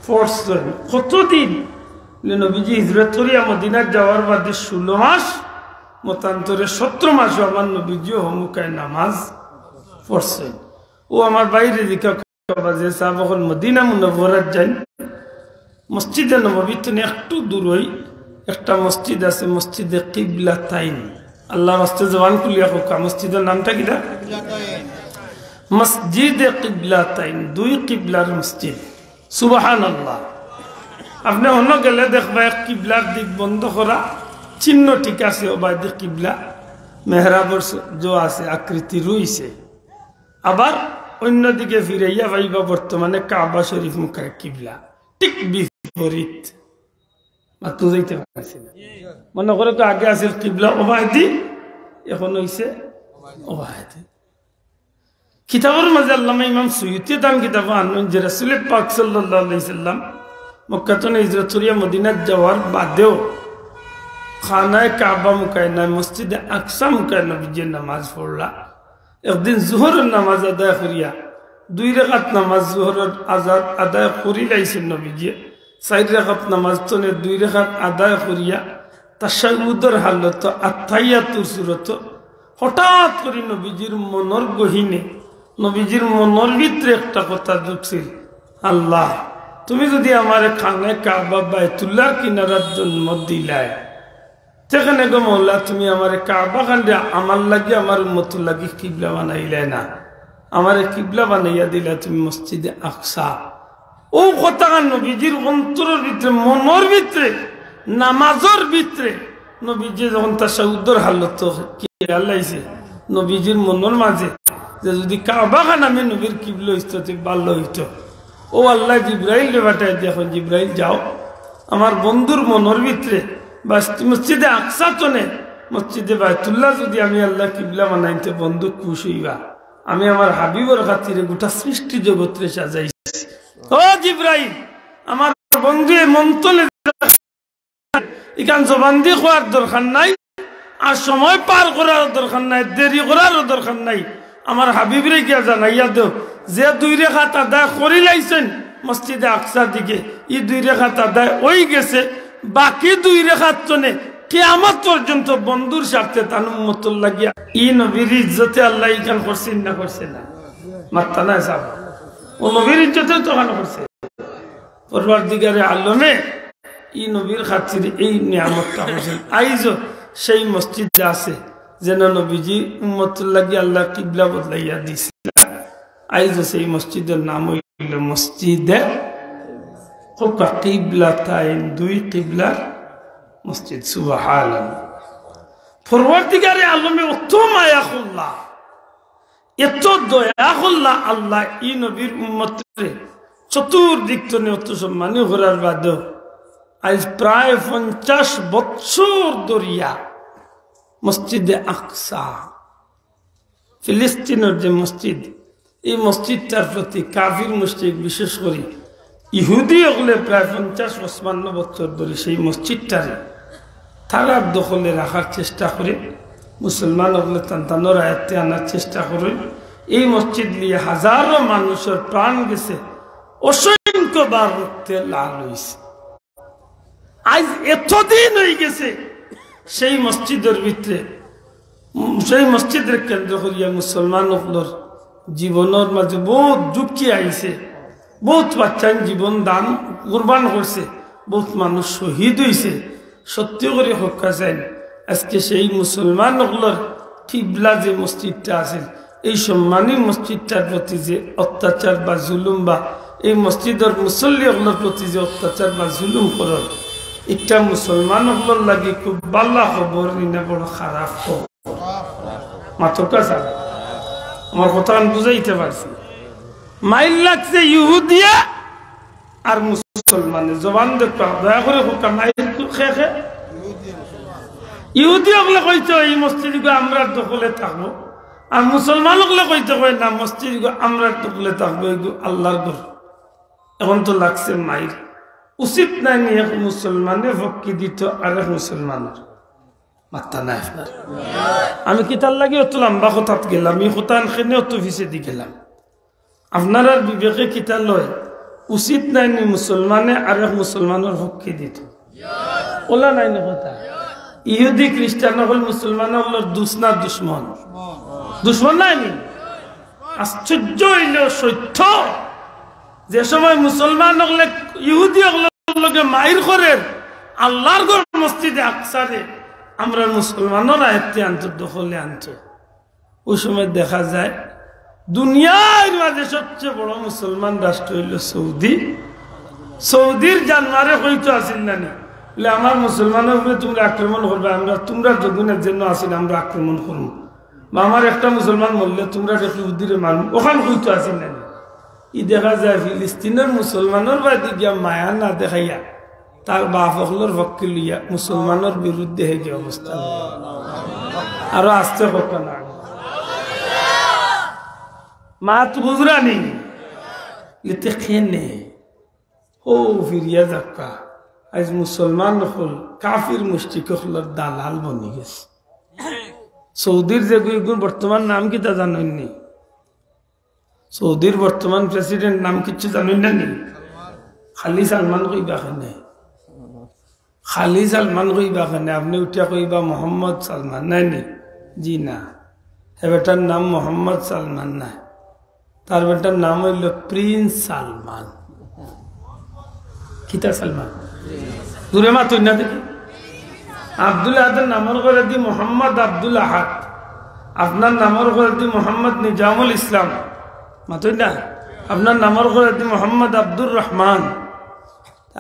পড়ছেন। কতদিন? নবীজি হিজরত করিয়া মদিনা যাওয়ার বাদে 16 মাস, মতান্তরে 17 মাস আমার নবীজিও মুখে নামাজ পড়ছেন। ও আমার বাইরে দিকে যে সাহাবাগণ মদিনা মুনাওয়ারাত যান, মসজিদে নববী থেকে একটু দূরই একটা মসজিদ আছে, মসজিদে কিবলাতাইন। আল্লাহ রাস্তে জবান খুলিয়া কোকা মসজিদের নামটা কিটা? মসজিদে কিবলাতাইন, 2 কিবলার মসজিদ। সুবহানাল্লাহ। আপনি অন্য গেলে দেখবা এক কিবলার দিক বন্ধ করা, চিহ্ন ঠিক আছে, ওবাদে কিবলা মেহরাবর যে আছে আকৃতি রইছে। আবার অন্যদিকে ফিরাইয়া ভাইবা বর্তমানে কাবা শরীফ মুখে কিবলা, ঠিক বিপরীত। মাত্র যাইতে পারছি না। মনে করে তো আগে আছিল কিবলা ওবায়দি, এখন হইছে ওবায়দি। কিতাবের মাঝে আল্লামা ইমাম সুয়ুতি দান কিতাব আনলেন যে রাসূল পাক সাল্লাল্লাহু আলাইহি সাল্লাম মক্কা থেকে হিজরত করিয়া মদিনা যাওয়ার বাদেও খানায় কাবা মুখে না মসজিদে আকসা মুখে নবীজি নামাজ পড়লা। একদিন জোহরের নামাজ আদায় করিয়া 2 রাকাত নামাজ জোহরের আদায় করি লাইছেন নবীজি। 4 রাকাত নামাজ তো 2 রাকাত আদায় করিয়া তাশাহুদের হালত আত্তাহিয়াতুর সূরত হঠাৎ করে নবীজির মনের গহীনে, নবীজির মনের ভিতরে একটা কথা ঢুকছিল, আল্লাহ তুমি যদি আমার খানে কাবা বাইতুল্লাহর কিনারার জন্ম দিলায়, সেখানে গো মৌলা তুমি আমার কাবা খানে আমার লাগি আমার উম্মতুর লাগি কিবলা বানাইলে না, আমার কিবলা বানাইয়া দিলা তুমি মসজিদে আকসা। ও কথা নবীজির অন্তরের ভিতরে, মনের ভিতরে, নামাজের ভিতরে নবীজি যখন তাশাহুদের হালত আল্লাহছে নবীজির মনের মাঝে যে যদি কাবা খান আমি নবীর কিবলা হইতো ভালো হইতো। ও আল্লাহ জিব্রাইল পাঠায়, দেখো জিব্রাইল যাও আমার বন্ধুর মনের ভিতরে মসজিদে আকসা তো নে মসজিদে বাইতুল্লাহ যদি আমি আল্লাহ কিবলা বানাইতে বন্ধু খুশ হইবা, আমি আমার হাবিবর খাতিরে গোটা সৃষ্টি জগৎরে সাজাইছি। ও জিব্রাইল আমার বন্ধু মন্তলে এখান জবান দিয়ে খোয়ার দরকার নাই, আর সময় পার করার দরকার নাই, দেরি করার দরকার নাই। আমার হাবিবরে গিয়া জানাইয়া দেও যে 2 রাকাত আদায় করি লাইছেন মসজিদে আকসার দিকে, এই 2 রাকাত আদায় ওই গেছে, বাকি 2 রাকাত চনে কিয়ামত পর্যন্ত বন্ধুর স্বার্থে তার উম্মতুর লাগিয়া ই নবীর ইজ্জতে আল্লাহ ইখান করছেন না করছে না? মাত্তা না সাহেব, ও নবীর ইজ্জতে তো খান করছে। পরওয়ারদিগারে আলমে ই নবীর খাতির এই নিয়ামতটা হয়েছেন আইজও সেই মসজিদ আছে যেন নবীজি উম্মতুল লাগি আল্লাহ কিবলা বদলাইয়া দিছিল আইজও সেই মসজিদের নাম হইল মসজিদে কিবলাতাইন দুই কিবলার মসজিদ সুবহানাল্লাহ পরবর্তীকারে আলমে অত মায়াকুল্লাহ এত দয়াকুল্লাহ আল্লাহ ই নবীর উম্মতরে চতুর্দিক তো অত সম্মানী করার বাদেও আজ প্রায় 50 বছর ধরিয়া মসজিদে আকসা ফিলিস্তিনের যে মসজিদ এই মসজিদটার প্রতি কাফির মুশরিক বিশেষ করে ইহুদি হলে প্রায় 50-55 বছর ধরে সেই মসজিদটারে তারার দখলে রাখার চেষ্টা করে মুসলমান হলে তান্তানোর আয়ত্তে আনার চেষ্টা করে এই মসজিদ নিয়ে হাজারো মানুষের প্রাণ গেছে অসংখ্যবার রক্তে লাল হয়েছে আজ এতদিন হয়ে গেছে সেই মসজিদের ভিতরে সেই মসজিদের কেন্দ্র করিয়া মুসলমান হলর জীবনের মাঝে বহুত ঝুঁকি আইছে বহুত বাচ্চার জীবন দান কুরবান করছে বহুত মানুষ শহীদ হয়েছে সত্যি করে হত্যা চাই আজকে সেই মুসলমান হলর কিবলা যে মসজিদটা আছে এই সম্মানী মসজিদটার প্রতি যে অত্যাচার বা জুলুম বা এই মসজিদের মুসল্লি হলর প্রতি যে অত্যাচার বা জুলুম করার একটা মুসলমান হলর লাগে খুব বাল্লা খবর নিনা বড় খারাপ খবর মাথকা চাল আমার কথা আমি বুঝাইতে পারছি মাইল লাগছে ইহুদিয়া আর মুসলমানের জবান দেখতে দয়া করে মাইল খেয়ে ইহুদি হলে কইতো এই মসজিদ আমরা দখলে থাকবো আর মুসলমান হলে কইতে কয় না মসজিদ আমরা দখলে থাকবো আল্লাহর ঘর এখন তো লাগছে মাইল উচিত নাই এক মুসলমানে ভক্তি দিত আর এক মুসলমানের মাত্তা নাই আপনার আমি কি তার লাগে অত লম্বা কথাত গেলাম এই কোথান খেনে অত অফিসে দি গেলাম আপনার আর বিবেকে কিতা লয় উচিত নাই নি মুসলমানে আর এক মুসলমানের ভক্তি দিত ওলা নাই না কথা ইহুদি খ্রিস্টান হল মুসলমান হল দুসনা দুশ্মন দুশ্মন নাই নি আশ্চর্য হইল সত্য যে সময় মুসলমান হলে ইহুদি হলে মাইর করেন আল্লাহর ঘর মসজিদে আকসারে আমরা মুসলমানরা এতে আনতো দখলে আনতো ওই সময় দেখা যায় দুনিয়ার মাঝে সবচেয়ে বড় মুসলমান রাষ্ট্র হইল সৌদি সৌদির জানমারে হইতো আসেন না বলে আমার মুসলমানের উপরে তোমরা আক্রমণ করবে আমরা তোমরা যগুনের জন্য আসেন আমরা আক্রমণ করবো বা আমার একটা মুসলমান বললে তোমরা ইহুদিরে মারব ওখান হইতো আসেন না ই দেখা যায় ফিলিস্তিনের মুসলমানের বাদে গিয়া মায়া না দেখাইয়া তার বাপ হকলর পক্ষে লইয়া মুসলমানের বিরুদ্ধে হে গিয়ে অবস্থা আরো আসতে হোক না মা তো বুঝরা নেই লিতে খেনে ও ফিরিয়া যাক্কা আজ মুসলমান হল কাফির মুশরিক হলর দালাল বনি গেছে সৌদির যে বর্তমান নাম কি তা জানেননি সৌদির বর্তমান প্রেসিডেন্ট নাম কিছু জানেন না নি খালি সালমান কইবা খানে খালি সালমান কইবা খানে আপনি উঠিয়া কইবা মোহাম্মদ সালমান নাই নি জি না হে বেটার নাম মোহাম্মদ সালমান নাই তার বেটার নাম হইল প্রিন্স সালমান কিতা সালমান দূরে মা তুই না দেখি আব্দুল আহাদের নামর করে দি মোহাম্মদ আব্দুল আহাদ আপনার নামর করে দি মোহাম্মদ নিজামুল ইসলাম মাতুই না আপনার নামর করে দি মোহাম্মদ আব্দুর রহমান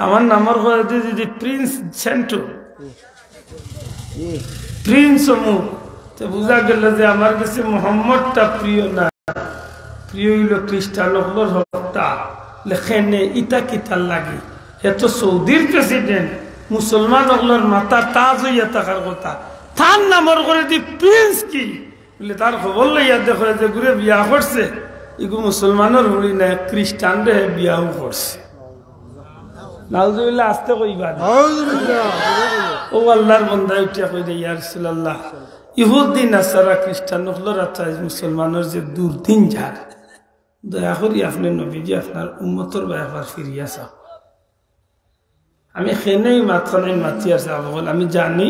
আমার নামর করে দি যদি প্রিন্স সেন্টু প্রিন্স অমুক তো বুঝা গেল যে আমার কাছে মোহাম্মদটা প্রিয় না প্রিয় হইল খ্রিস্টান হল হত্যা লেখেনে ইটা কিতার লাগে এত সৌদির প্রেসিডেন্ট মুসলমান হলর মাথা তাজ হইয়া থাকার কথা তার নামর করে দি প্রিন্স কি বলে তার খবর লইয়া দেখো যে ঘুরে বিয়া করছে এগু মুসলমানের হলি না খ্রিস্টান রে বিয়াও করছে নাউজুবিল্লাহ আসতে কইবা ও আল্লাহর বান্দা উঠিয়া কই দে ইয়া রাসূলুল্লাহ ইহুদি নাসারা খ্রিস্টান হলর আচ্ছা মুসলমানের যে দুর্দিন যার দয়া করি আপনি নবীজি আপনার উম্মতর ব্যাপার ফিরিয়া চাও আমি খেনেই মাথায় মাতি আছে আবহাওয়া আমি জানি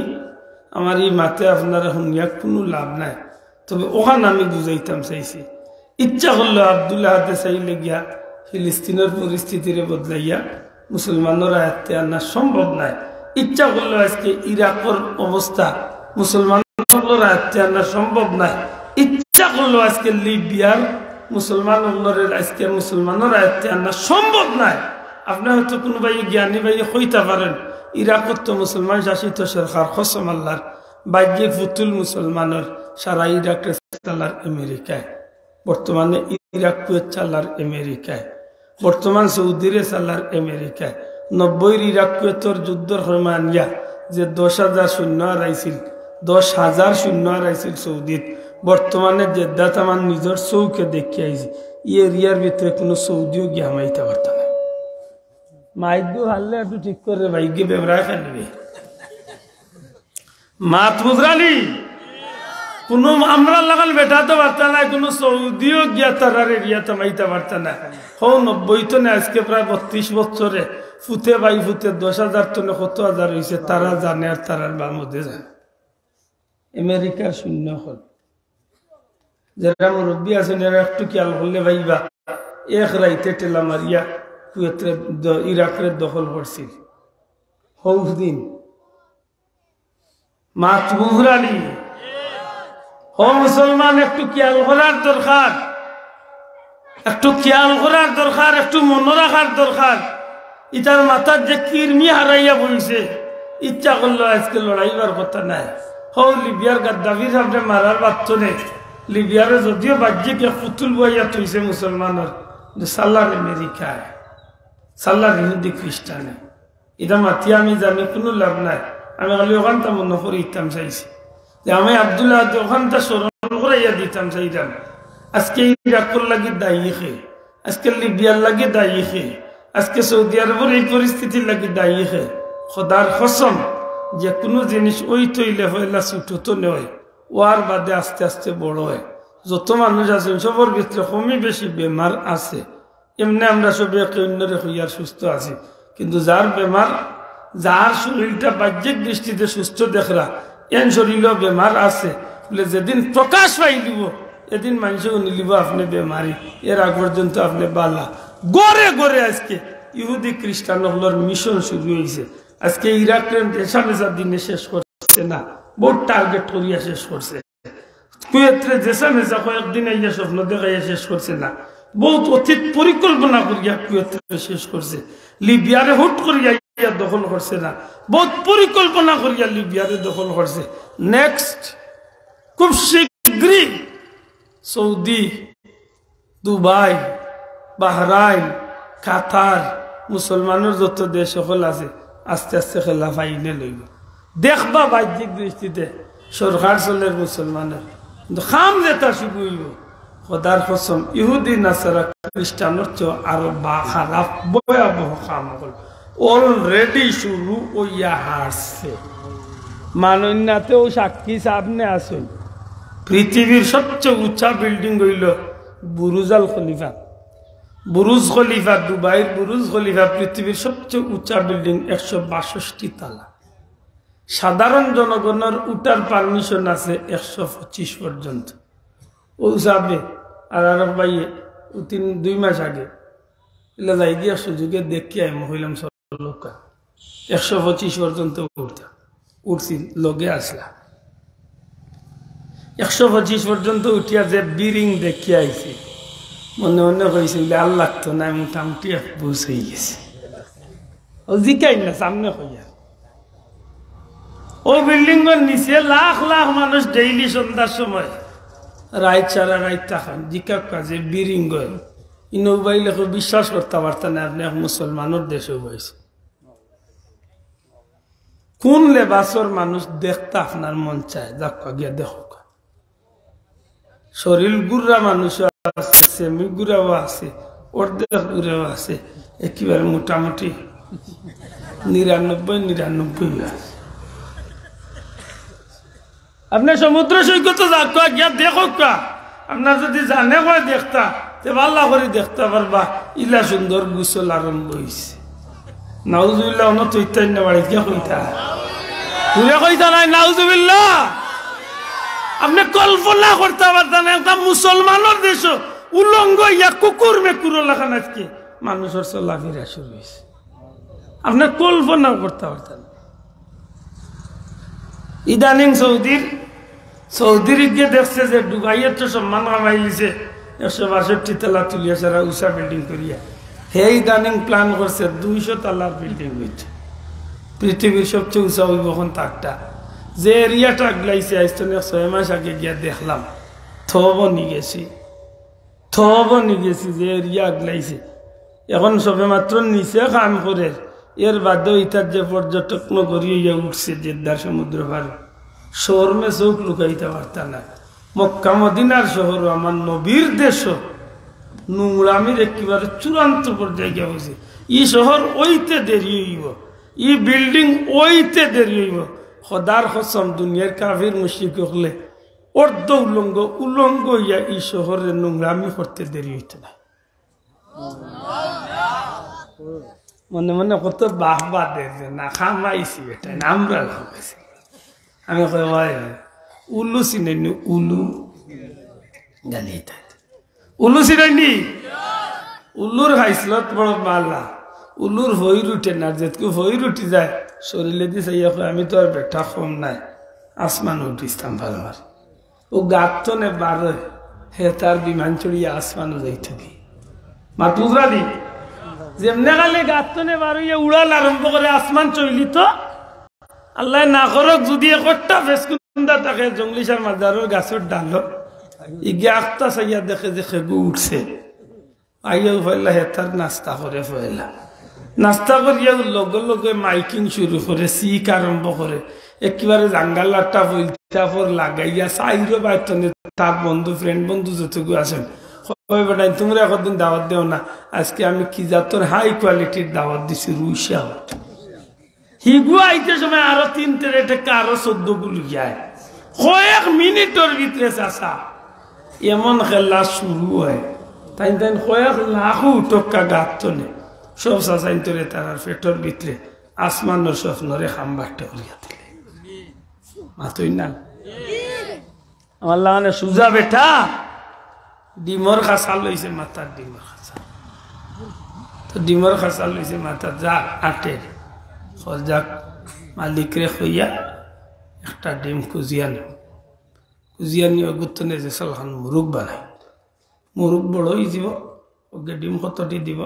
আমার এই মাতে আপনারা শুনিয়া কোনো লাভ নাই তবে ওখানে আমি বুঝাইতাম চাইছি ইচ্ছা করলো আব্দুল্লাহ হাতে চাইলে গিয়া ফিলিস্তিনের পরিস্থিতিরে বদলাইয়া মুসলমানরা আয়ত্তে আনা সম্ভব নয়। ইচ্ছা করলে আজকে ইরাকের অবস্থা মুসলমানরা আয়ত্তে আনা সম্ভব নয়। ইচ্ছা করলো আজকে লিবিয়ার মুসলমানদের আজকে মুসলমানরা আয়ত্তে আনা সম্ভব নয়। আপনি হয়তো কোনো ভাই জ্ঞানী ভাই কইতে পারেন ইরাকত তো মুসলমান শাসিত সরকার কসম আল্লাহর বাহ্যিক ফুতুল মুসলমানের সারা ইরাকের চালার আমেরিকায়, বর্তমানে ইরাক কুয়েত চালার আমেরিকায়, বর্তমান সৌদিরে চালার আমেরিকায়। 90 ইরাক কুয়েতর যুদ্ধর হরমানিয়া যে 10,000 সৈন্য হারাইছিল, 10,000 সৈন্য হারাইছিল সৌদিত, বর্তমানে জেদ্দাত আমার নিজের চৌকে দেখে আইছি ই এরিয়ার ভিতরে কোনো সৌদিও গিয়ে হামাইতে পারত না। মাইকু হারলে একটু ঠিক করে ভাইকে বেবরায় ফেলবে মাত বুঝরালি কোনো আমরা লাগান বেটাতে পারত না, কোনো সৌদিও গিয়া তারার এরিয়া থামাইতে পারত না। হো 90 টনে আজকে প্রায় 32 বছরে ফুতে বাই ফুতে 10,000 টনে 100,000 হয়েছে, তারা জানে আর তারার বা মধ্যে জানে। আমেরিকার শূন্য হল যারা মুরব্বী আছেন এরা একটু খেয়াল করলে ভাইবা এক রাইতে টেলা মারিয়া কুয়েতের ইরাকের দখল করছিল। হৌস দিন মাত বুঝরালি ও মুসলমান একটু খেয়াল করার দরকার, একটু খেয়াল করার দরকার, একটু মনে রাখার দরকার। ইটার মাথার যে কিরমি হারাইয়া বলছে ইচ্ছা করলো আজকে লড়াইবার কথা নাই। হো লিবিয়ার গাদ্দাফির সামনে মারার বাচ্চনে লিবিয়ারে যদিও বাহ্যিক পুতুল বইয়া থইছে মুসলমানের সাল্লার আমেরিকায়, সাল্লার হিন্দু খ্রিস্টানে। এটা মাতিয়া আমি জানি কোনো লাভ নাই। আমি খালি ওখানটা মনে করে ইতাম চাইছি যে আমি আব্দুল্লাহ ওখানটা স্মরণ করাইয়া দিতাম চাইতাম। আজকে ইরাকর লাগি দায়ী খে, আজকে লিবিয়ার লাগি দায়ী খে, আজকে সৌদি আরবের এই পরিস্থিতির লাগি দায়ী খে। খোদার কসম যে কোনো জিনিস ওই তৈলে হইলা ছুটো তো নয়, ওয়ার বাদে আস্তে আস্তে বড় হয়। যত মানুষ আছেন সবর ভিতরে কমই বেশি বেমার আছে। এমনি আমরা সবে অন্যরে হইয়ার সুস্থ আছি, কিন্তু যার বেমার, যার শরীরটা বাহ্যিক দৃষ্টিতে সুস্থ দেখরা এন শরীরও বেমার আছে বলে যেদিন প্রকাশ পাই দিব এদিন মানুষও নিলিব আপনি বেমারি, এর আগ পর্যন্ত আপনি বালা। গড়ে গড়ে আজকে ইহুদি খ্রিস্টান হলোর মিশন শুরু হয়েছে। আজকে ইরাকের দেশা দিনে শেষ করছে না, বহু টার্গেট করিয়া শেষ করছে। কুয়েত্রে দেশা মেজা কয়েকদিন আইয়া স্বপ্ন দেখাইয়া শেষ করছে না, বহুত অতীত পরিকল্পনা করিয়া কুয়েত্রে শেষ করছে। লিবিয়ারে হুট করিয়া দখল করছে না, বহুত পরিকল্পনা করিয়া লিবিয়ারে দখল করছে। নেক্সট খুব শীঘ্রই সৌদি, দুবাই, বাহরাইন, কাতার, মুসলমানের যত দেশ সকল আছে আস্তে আস্তে খেলা ফাইনে লইব। দেখবা বাহ্যিক দৃষ্টিতে সরকার চলের মুসলমানের, কিন্তু খাম যেটা শুরু হইব খোদার কসম ইহুদি নাসারা খ্রিস্টানের চেয়ে আরো খারাপ ভয়াবহ কাম করল। অলরেডি শুরু হইয়া হারছে। মানন্যাতেও সাক্ষী সামনে আসুন। পৃথিবীর সবচেয়ে উঁচা বিল্ডিং হইল বুরুজ আল খলিফা। বুরুজ খলিফা, দুবাইয়ের বুরুজ খলিফা পৃথিবীর সবচেয়ে উঁচা বিল্ডিং, 162 তালা। সাধারণ জনগণের উঠার পারমিশন আছে 125 পর্যন্ত। ও যাবে আর আরব ভাইয়ে 2 মাস আগে এলে যাই গিয়া সুযোগে দেখি আমি হইলাম 125 পর্যন্ত উঠছি, লগে আসলা 125 পর্যন্ত উঠিয়া যে বিরিং দেখি আইছি মনে মনে হয়েছে আর লাগতো না, মোটামুটি বুঝ হয়ে গেছে। ও জিকাই না সামনে হইয়া ও বিল্ডিং এর নিচে লাখ লাখ মানুষ ডেইলি সন্ধ্যার সময় রাইত সারা রাইত থাকেন। জিকা কাজে বিরিং ইনৌবাইলে বিশ্বাস করতে পারতেন না আপনি এক মুসলমানের দেশে হয়েছে। কোন লেবাসর মানুষ দেখতে আপনার মন চায় যাক গিয়া দেখো। শরীর গুড়া মানুষ আছে, সেমি গুড়াও আছে, অর্ধেক গুড়াও আছে, একেবারে মোটামুটি 99 আছে। আপনি সমুদ্র সৈকত যাক গিয়া দেখো কা, আপনার যদি জানে কয় দেখতা তে ভাল্লা করে দেখতে পারবা। ইলা সুন্দর গুসল আরম্ভ হয়েছে। নাউজুবিল্লাহ অনত ইত্যান্য বাড়ি গিয়া কইতা ঘুরে কইতা নাই নাউজুবিল্লাহ। আপনি কল্পনা করতে পারতেন একটা মুসলমানের দেশ উলঙ্গ ইয়া কুকুর মেকুর লাখান আজকে মানুষের চলাফেরা শুরু হয়েছে। আপনার কল্পনাও করতে পারতেন। ইদানিং সৌদির গিয়ে দেখছে যে দুবাইয়ের তো সম্মান কামাই লিছে 162 তলা তুলিয়া সারা উষা বিল্ডিং করিয়া, হে ইদানিং প্ল্যান করছে 200 তলার বিল্ডিং হইছে। পৃথিবীর সবচেয়ে উঁচা হইব এখন তাকটা, যে এরিয়াটা আগলাইছে আজ তো 6 মাস আগে গিয়া দেখলাম, থবনি গেছি যে এরিয়া আগলাইছে। এখন সবে মাত্র নিচে কাম করে, এর বাদেও ইটার যে পর্যটক নগরী হইয়া উঠছে জেদ্দার সমুদ্র পার, শহরমে চোখ লুকাইতে পারতা না। মক্কা মদিনার শহর আমার নবীর দেশ নোংরামির একেবারে চূড়ান্ত পর্যায়ে গিয়া হয়েছে। ই শহর ওইতে দেরি হইব, ই বিল্ডিং ওইতে দেরি হইব। খোদার কসম দুনিয়ার কাফির মুশরিক হলে অর্ধ উলঙ্গ হইয়া ই শহরের নোংরামি করতে দেরি হইত না। মনে মনে কত বাহবা দেখছে না খামাইছি, এটা আমরা খামাইছি। আমি কই উলু চিনাইনি, উলু জানি উলু চিনাইনি, উলুর খাইছিল বড় মাল্লা, উলুর হই রুটে না, যেটুকু হই রুটি যায় শরীরে দিছে। আমি তো আর বেটা কম নাই, আসমান উঠিস্তাম ভালোবার। ও গাত তো নে বার হে তার বিমান চড়িয়ে আসমানও যাই থাকি মাতুজরা দি যেমনে গালে গাত তো নে বার হইয়া উড়াল আরম্ভ করে আসমান চইলি তো আল্লাহ না করক যদি একটা ফেসকুন্দা থাকে জঙ্গলিশার মাজারের গাছের ডাল ইগিয়া আখতা চাইয়া দেখে যে খেগু উঠছে, আইয়া ফেলা হেতার নাস্তা করে ফেলা, নাস্তা করিয়া লগে লগে মাইকিং শুরু করে, সিক আরম্ভ করে, একেবারে জাঙ্গালাটা বইটাফর লাগাইয়া চাইরো বাইতনে তার বন্ধু ফ্রেন্ড বন্ধু যতটুকু আছেন বেটাই তোমরা একদিন দাওয়াত দেও না, আজকে আমি কি জাতর হাই কোয়ালিটির দাওয়াত দিছি রুইসা হিগু আইতে সময় আরো 3 টাকা আরো 14 গুলি যায়, কয়েক মিনিটের ভিতরে চাষা এমন খেলা শুরু হয়। তাই তাই কয়েক লাখো টাকা গাত নে সব চাচাইন তোরে তার পেটর ভিতরে আসমানের স্বপ্নরে খাম্বারটা করিয়া দিলে মাতই না। আমার লাগানে সুজা বেটা ডিমর খাসা লইছে মাথার, ডিমর খাসা তো ডিমর খাসা লইছে মাথা, যা আটে যাক মালিকরে হইয়া একটা ডিম কুজিয়া নিয়ে গুতনে যে সালখান মুরুগ বানায়, মুরুগ বড় হয়ে যাব ওকে ডিম কতটি দিব,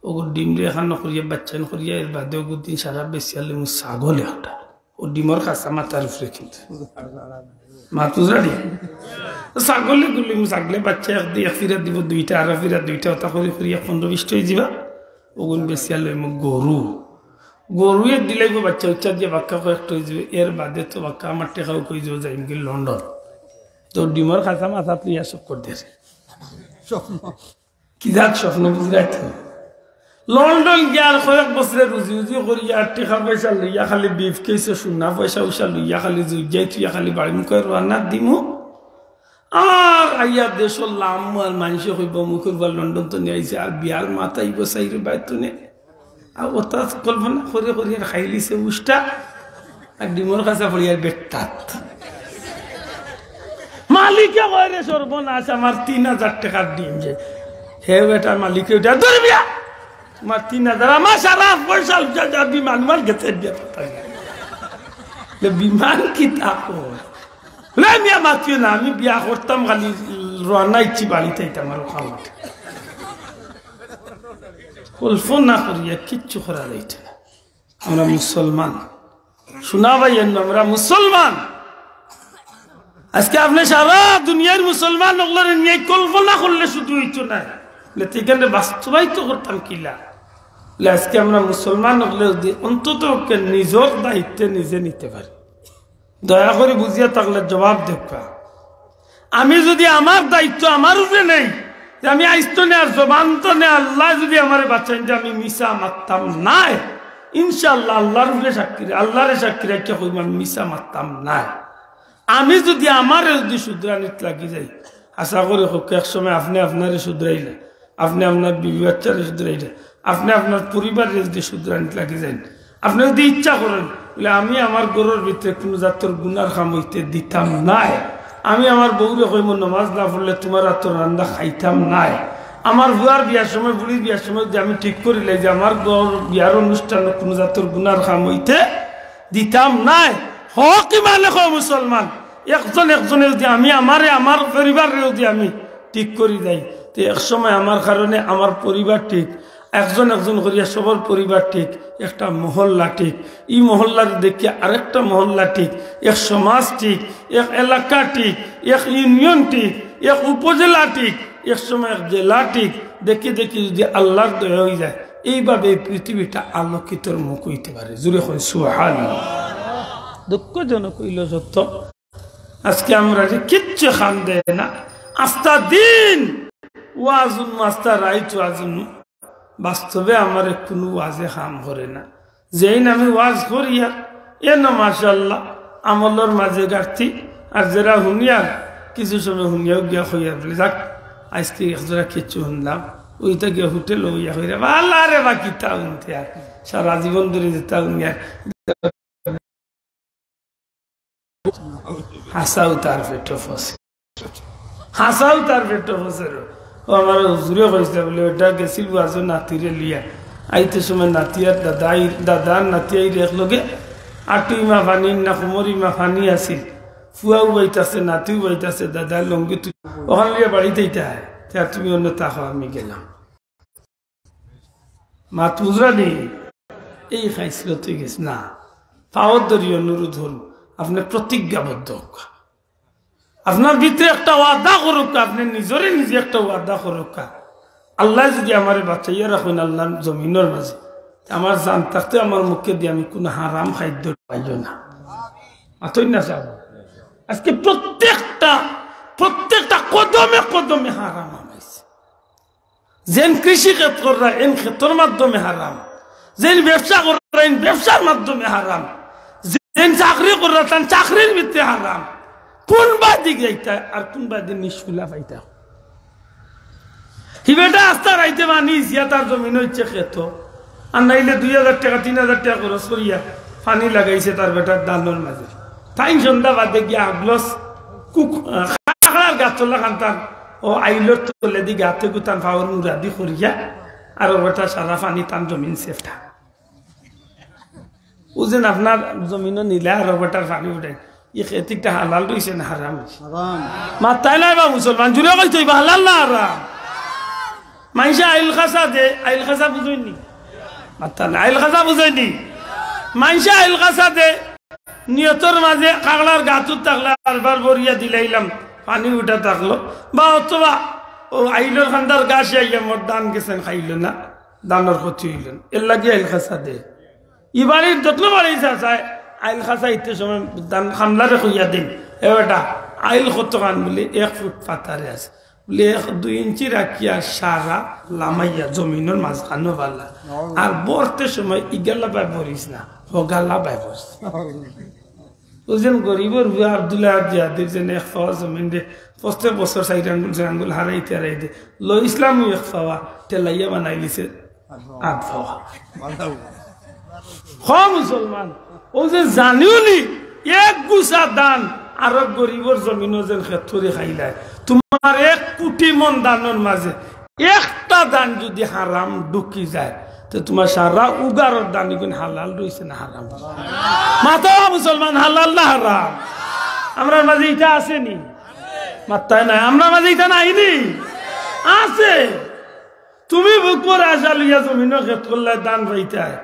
ওগুর ডিম রে এখান করিয়া বাচ্চান করিয়া এর বাদে ওগুর দিন সারা বেশি আলে ছাগল একটা ও ডিমর খাসা মাথার উপরে কিন্তু মাতুজারি ছাগলে গুলি ছাগলে বাচ্চা এক ফিরা দিব 2টা আর ফিরা 2টা ওটা করে করিয়া 15-20 হয়ে যাবা। ওগুন বেশি আলে গরুয়ে দিলাইব বাচ্চা উচ্চা দিয়ে বাক্কা কয়েকটা হয়ে যাবে, এর বাদে তো বাক্কা আমার টেকাও কই যাবো যাইম কি লন্ডন, তো ডিমর খাসা মাথা তুই সব করে দিয়েছে কি যাক স্বপ্ন বুঝরাইত লন্ডন গিয়ার কয়েক বছরে রুজি করিয়া টেকা পয়সা লইয়া খালি বিফ কেসে সোনা পয়সা উষা লইয়া খালি যাই তুই খালি বাড়ি মুখে রান্না দিমু আর আইয়া দেশের লাম আর মানুষে হইব মুখের বা লন্ডন তো নিয়ে আইছে আর বিয়ার মাথাইব সাইরে বাইর তো নে আর ওটা কল্পনা করে করিয়া খাইলিছে উষ্টা আর ডিমর কাছে পড়িয়ার বেটাত মালিকে কয়ে সর্বনাশ আমার 3000 টাকার ডিম যে হে বেটার মালিকে ওটা ধরবিয়া তোমার 3000 আমার সারা পয়সা যা বিমান মার গেছে বিমান কি তাকো মিয়া মাতিও না, আমি বিয়া করতাম খালি রান্না ইচ্ছি বাড়িতে আমার খাওয়া কল্পনা করিয়া কিচ্ছু করা যাইতে না। আমরা মুসলমান শোনা ভাই, আমরা মুসলমান। আজকে আপনি সারা দুনিয়ার মুসলমান ওগুলো নিয়ে কল্পনা করলে শুধু হইতো না, এখানে বাস্তবায়িত করতাম কিলা। আজকে আমরা মুসলমান হলে অন্তত নিজের দায়িত্বে নিজে নিতে পারি। দয়া করে বুঝিয়া থাকলে জবাব দেখবা, আমি যদি আমার দায়িত্ব আমার উপরে নেই, আমি আইতো নে আর জবান তো নে, আল্লাহ যদি আমার বাচ্চাই যে আমি মিশা মারতাম নাই, ইনশাল্লাহ আল্লাহর উপরে সাক্ষী, আল্লাহরে সাক্ষী রাখিয়া কইব আমি মিশা মারতাম নাই। আমি যদি আমার যদি শুধরানিত লাগি যাই, আশা করি হোক এক সময় আপনি আপনারে শুধরাইলে, আপনি আপনার বিবি বাচ্চারে শুধরাইলে, আপনি আপনার পরিবারের যদি শুধরানিত লাগি যান, আপনি যদি ইচ্ছা করেন বলে আমি আমার গরুর ভিতরে কোনো জাতর গুনার খাম হইতে দিতাম নাই, আমি আমার বউরে কইব নমাজ না পড়লে তোমার আর তোর রান্না খাইতাম নাই, আমার বুয়ার বিয়ার সময় বুড়ির বিয়ার সময় যে আমি ঠিক করিলে যে আমার বিয়ার অনুষ্ঠান কোনো জাতর গুনার খাম হইতে দিতাম নাই হক মানে মুসলমান একজন একজনের যদি আমি আমার পরিবারের যদি আমি ঠিক করি যাই তো এক সময় আমার কারণে আমার পরিবার ঠিক একজন একজন করিয়া সবার পরিবার ঠিক একটা মহল্লা ঠিক এই মহল্লার দেখিয়া আরেকটা মহল্লা ঠিক এক সমাজ ঠিক এক এলাকা ঠিক এক ইউনিয়ন ঠিক এক উপজেলা ঠিক এক সময় এক জেলা ঠিক দেখি দেখি যদি আল্লাহর দয়া হয়ে যায় এইভাবে পৃথিবীটা আলোকিতর মুখ হইতে পারে জুড়ে হয় সুবহানাল্লাহ। দুঃখজনক হইল সত্য আজকে আমরা যে কিচ্ছু খান দেয় না আস্তা দিন ওয়াজুন মাস্তা রাইট ওয়াজুন বাস্তবে আমার কোনো ওয়াজে খাম করে না যেই আমি ওয়াজ করিয়া এ না মাশাআল্লাহ আমলের মাঝে ঘাটতি আর যারা শুনিয়ার কিছু সময় শুনিয়াও গিয়া হইয়া বলে যাক আজকে একজোড়া কিচ্ছু শুনলাম ওইটা গিয়ে হোটেল হইয়া হইয়া আল্লাহ রে বা কিতা শুনতে আর সারা জীবন ধরে যেটা শুনিয়া হাসাও তার পেটো ফসে হাসাও তার পেটো ফসে ও আমার হুজুরে কইছে বলে ওটা গেছিল বাজো নাতিরে লিয়া আইতে সময় নাতিয়ার দাদার নাতিয়াই রেখ লগে আটুইমা ফানি না কুমরিমা ফানি আছিল ফুয়াও বাইতাছে নাতিও বাইতাছে দাদা লঙ্গি তুই ওখান লিয়ে বাড়িতে হয় তুমি অন্য তাকো আমি গেলাম মাত বুঝরা নেই এই খাইছিল তুই গেছ না পাওয়ার দরি অনুরোধ হল আপনি প্রতিজ্ঞাবদ্ধ হোক আপনার ভিতরে একটা ওয়াদা করুক আপনি নিজরে নিজে একটা ওয়াদা করুক আল্লাহ যদি আমার বাঁচাইয়া রাখেন আল্লাহর জমিনের মাঝে আমার জান থাকতে আমার মুখে দিয়ে আমি কোনো হারাম খাদ্য পাইল না আতই না যাব আজকে প্রত্যেকটা কদমে কদমে হারাম আমাইছে যেন কৃষি ক্ষেত্ররা এন ক্ষেত্রের মাধ্যমে হারাম যেন ব্যবসা করা এন ব্যবসার মাধ্যমে হারাম যেন চাকরি করা তান চাকরির ভিতরে হারাম কোন বাদি গাইতা আর কোন বাদি নিষ্কুলা পাইতা হিবেটা আস্তা রাইতে মানিস ইয়া তার জমিন হচ্ছে খেত আর নাইলে 2000 টাকা 3000 টাকা খরচ করিয়া পানি লাগাইছে তার বেটার দানোর মাঝে তাই সন্ধ্যা বাদে গিয়া গ্লস কুকার গাছ চলা খান্তান ও আইলোর তোলে দি গাতে গুতান ফাওয়ার মুরাদি করিয়া আর বেটা সারা পানি তান জমিন সেফটা ও যেন আপনার জমিনও নিলে আর বেটার পানি উঠে ই খেতিকটা হালাল রয়েছে না হারাম মাতাই নাই বা মুসলমান জুড়ে কইতে হালাল না হারাম মাইসা আইল খাসা দে আইল খাসা বুঝইনি মাতা না আইল খাসা বুঝইনি মাইসা আইল খাসা দে নিয়তর মাঝে কাগলার গাতুর থাকলে বারবার বরিয়া দিলাইলাম পানি উঠা থাকলো বা অথবা ও আইলোর খান্দার গাছ আইয়া মোর দান গেছেন খাইল না দানোর ক্ষতি হইলেন এর লাগে আইল খাসা দে ইবাড়ির যত্ন বাড়ি চায় আইল খাসা ইতে সময় দান খামলারে খুইয়া দিন এবারটা আইল কত খান বলে 1 ফুট পাতারে আছে বলে 2 ইঞ্চি রাখিয়া সারা লামাইয়া জমিনের মাঝখানো পারলা আর বরতে সময় ইগালা বাই পড়িস না হগালা বাই পড়িস ওজন গরিবর আব্দুল্লাহ জিয়াদের যেন 1 পাওয়া জমিন দে 5 বছর 4 আঙ্গুল হারাইতে হারাইতে লো ইসলামী 1 পাওয়া তেলাইয়া বানাইলিছে 8 পাওয়া মুসলমান ও যে জানিওনি 1 গুছা দান আর গরিবর জমিন যেন ক্ষেত্রে খাইলায় তোমার 1 কোটি মন দানের মাঝে একটা দান যদি হারাম ঢুকি যায় তো তোমার সারা উগারর দান কোন হালাল রইছে না হারাম মাতা মুসলমান হালাল না হারাম আমরা মাঝে এটা আসেনি মাত্তায় নাই আমরা মাঝে এটা নাইনি আছে তুমি বুকর আশা লইয়া জমিন ক্ষেত করলে দান পাইতায়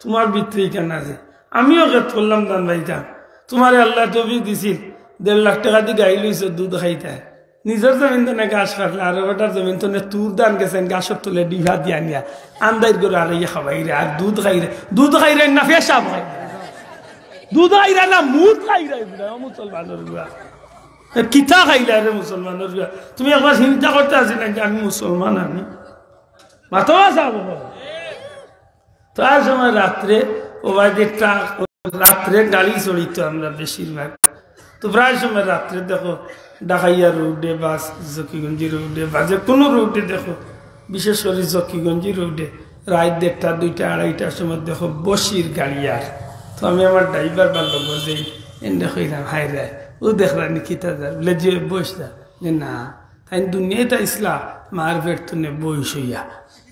তোমার ভিতরে কেন আছে আমিও ক্ষেত করলাম দান পাইতাম তোমার আল্লাহ তৌফিক দিছিল 1.5 লাখ টাকা দিয়ে গাই লইছে দুধ খাইতায় নিজের জমিন তো গাছ কাটলে আর ওটার জমিন তো তুর দান গেছেন গাছের তুলে ডিভা দিয়া নিয়া আন্দাই করে আর ইয়ে খাবাইরে আর দুধ খাইরে না পেশাব খাই দুধ খাইরা না মুদ খাইরা মুসলমানের কিতা খাইলা রে মুসলমানের তুমি একবার চিন্তা করতে আসি নাকি আমি মুসলমান আমি মাতো যাব তার সময় রাত্রে ও রাত্রে গাড়ি চড়িত আমরা বেশিরভাগ তো প্রায় সময় রাত্রে দেখো ডাকাইয়া রোডে বা জকিগঞ্জি রোডে বা যে কোনো রোডে দেখো বিশেষ করে জকিগঞ্জি রোডে রাত 1টা 2টা 2:30টার সময় দেখো বসির গাড়ি আর তো আমি আমার ড্রাইভার বা লোক যে এনে কইলাম হাই রায় ও দেখলাম কিতা যা বলে যে বসলা যে না তাই দুনিয়াটা ইসলাম মার পেট তুনে বই শুইয়া,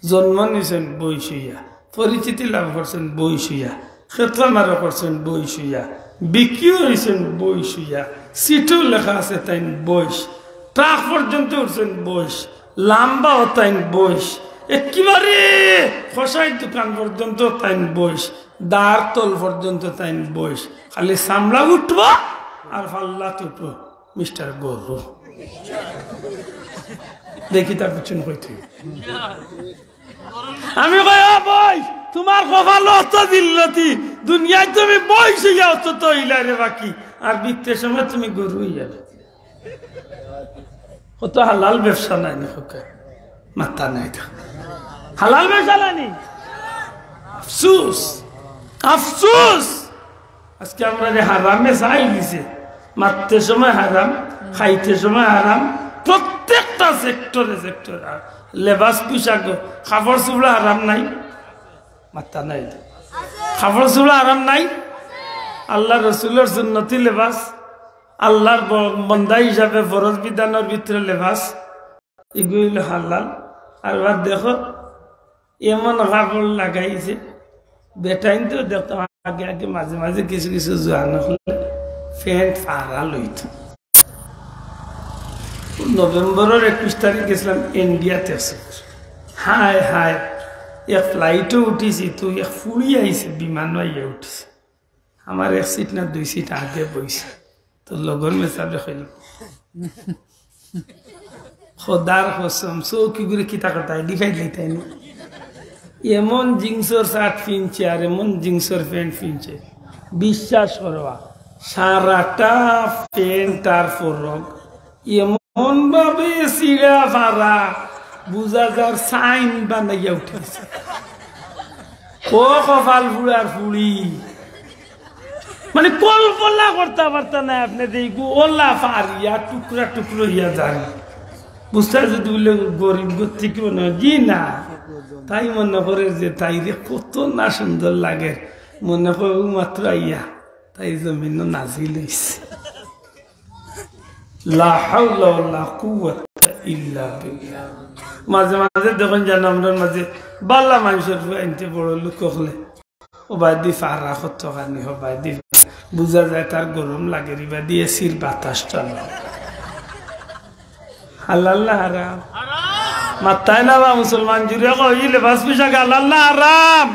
জন্ম নিয়েছেন বই শুইয়া, পরিচিতি লাভ করছেন বই শুইয়া, খেতমারও করছেন বই শুইয়া, বিক্রিও হয়েছেন বই শুইয়া, সিটও লেখা আছে তাই বয়স, ট্রাক পর্যন্ত উঠছেন বয়স, লাম্বাও তাই বয়স, একেবারে খসাই দোকান পর্যন্ত তাই বয়স, দাঁড় তল পর্যন্ত তাই বয়স, খালি সামলা উঠব আর ফাল্লা উঠব মিস্টার গরু। দেখি তার পিছনে কইতে আমি বই তোমার কপাল অত দিল্লতি দুনিয়ায় তুমি বয়স হইয়া অত তো ইলারে বাকি আর বৃত্তের সময় তুমি গরু যাবে। কত হালাল ব্যবসা নাই না মাথা নাই, হালাল ব্যবসা নাই। আফসুস আফসুস আজকে আমরা যে হারামে চাই দিছে, মারতে সময় হারাম, খাইতে সময় হারাম, প্রত্যেকটা সেক্টরে সেক্টর। লেবাস পোশাক কাপড় চুপড়া হারাম নাই, মাথা নাই, কাপড় চুপড়া হারাম নাই। আল্লাহ রসুলের সুন্নতি লেবাস, আল্লাহর বন্দা হিসাবে ফরজ বিধানের ভিতরে লেবাস, এগুলো হালাল। আর দেখো এমন কাপড় লাগাইছে বেটাইন তো দেখতাম আগে আগে মাঝে মাঝে কিছু কিছু জোয়ান হলে ফ্যান্ট ফাড়া লইত। নভেম্বরের 21 তারিখ গেছিলাম ইন্ডিয়াতে, হায় হায় এক ফ্লাইটও উঠিছি, তুই এক ফুড়ি আইছে, বিমানও আইয়া উঠিছে, আমার 1 সিট না 2 সিট আগে বইছে, তো লগর মেসাবে হইল খোদার কসম চৌকি করে কিতা কথা ডিফাইড লাইতাই না। এমন জিন্সর শার্ট ফিনছে আর এমন জিন্সর প্যান্ট ফিনছে, বিশ্বাস করবা সারাটা প্যান্ট আর ফরক এমন ভাবে সিরা ফারা বুঝা যার সাইন বানাইয়া উঠেছে। ও কপাল ফুড়ার ফুড়ি মানে কল্পনা করতে পারতা না আপনি দেখু ওলা ফারিয়া টুকরা টুকরো হইয়া যায়। বুঝতে যদি বললে গরিব গতি কি মনে হয় জি না, তাই মনে করে যে তাই রে কত না সুন্দর লাগে, মনে করে মাত্র আইয়া তাই জমিন নাজি লইছে। লা হাওলা ওয়ালা কুওয়াতা ইল্লা বিল্লাহ। মাঝে মাঝে দেখুন জানো আমরা মাঝে বাল্লা মানুষের আনতে বড় লোক হলে ও বাদি ফারা কত কানি বাদি বুঝা যায় তার গরম লাগে রিবা দিয়ে সির বাতাস টানো। হালাল না হারাম? মাথায় না বা মুসলমান জুড়ে কইলে বাস পোশাক হালাল না হারাম?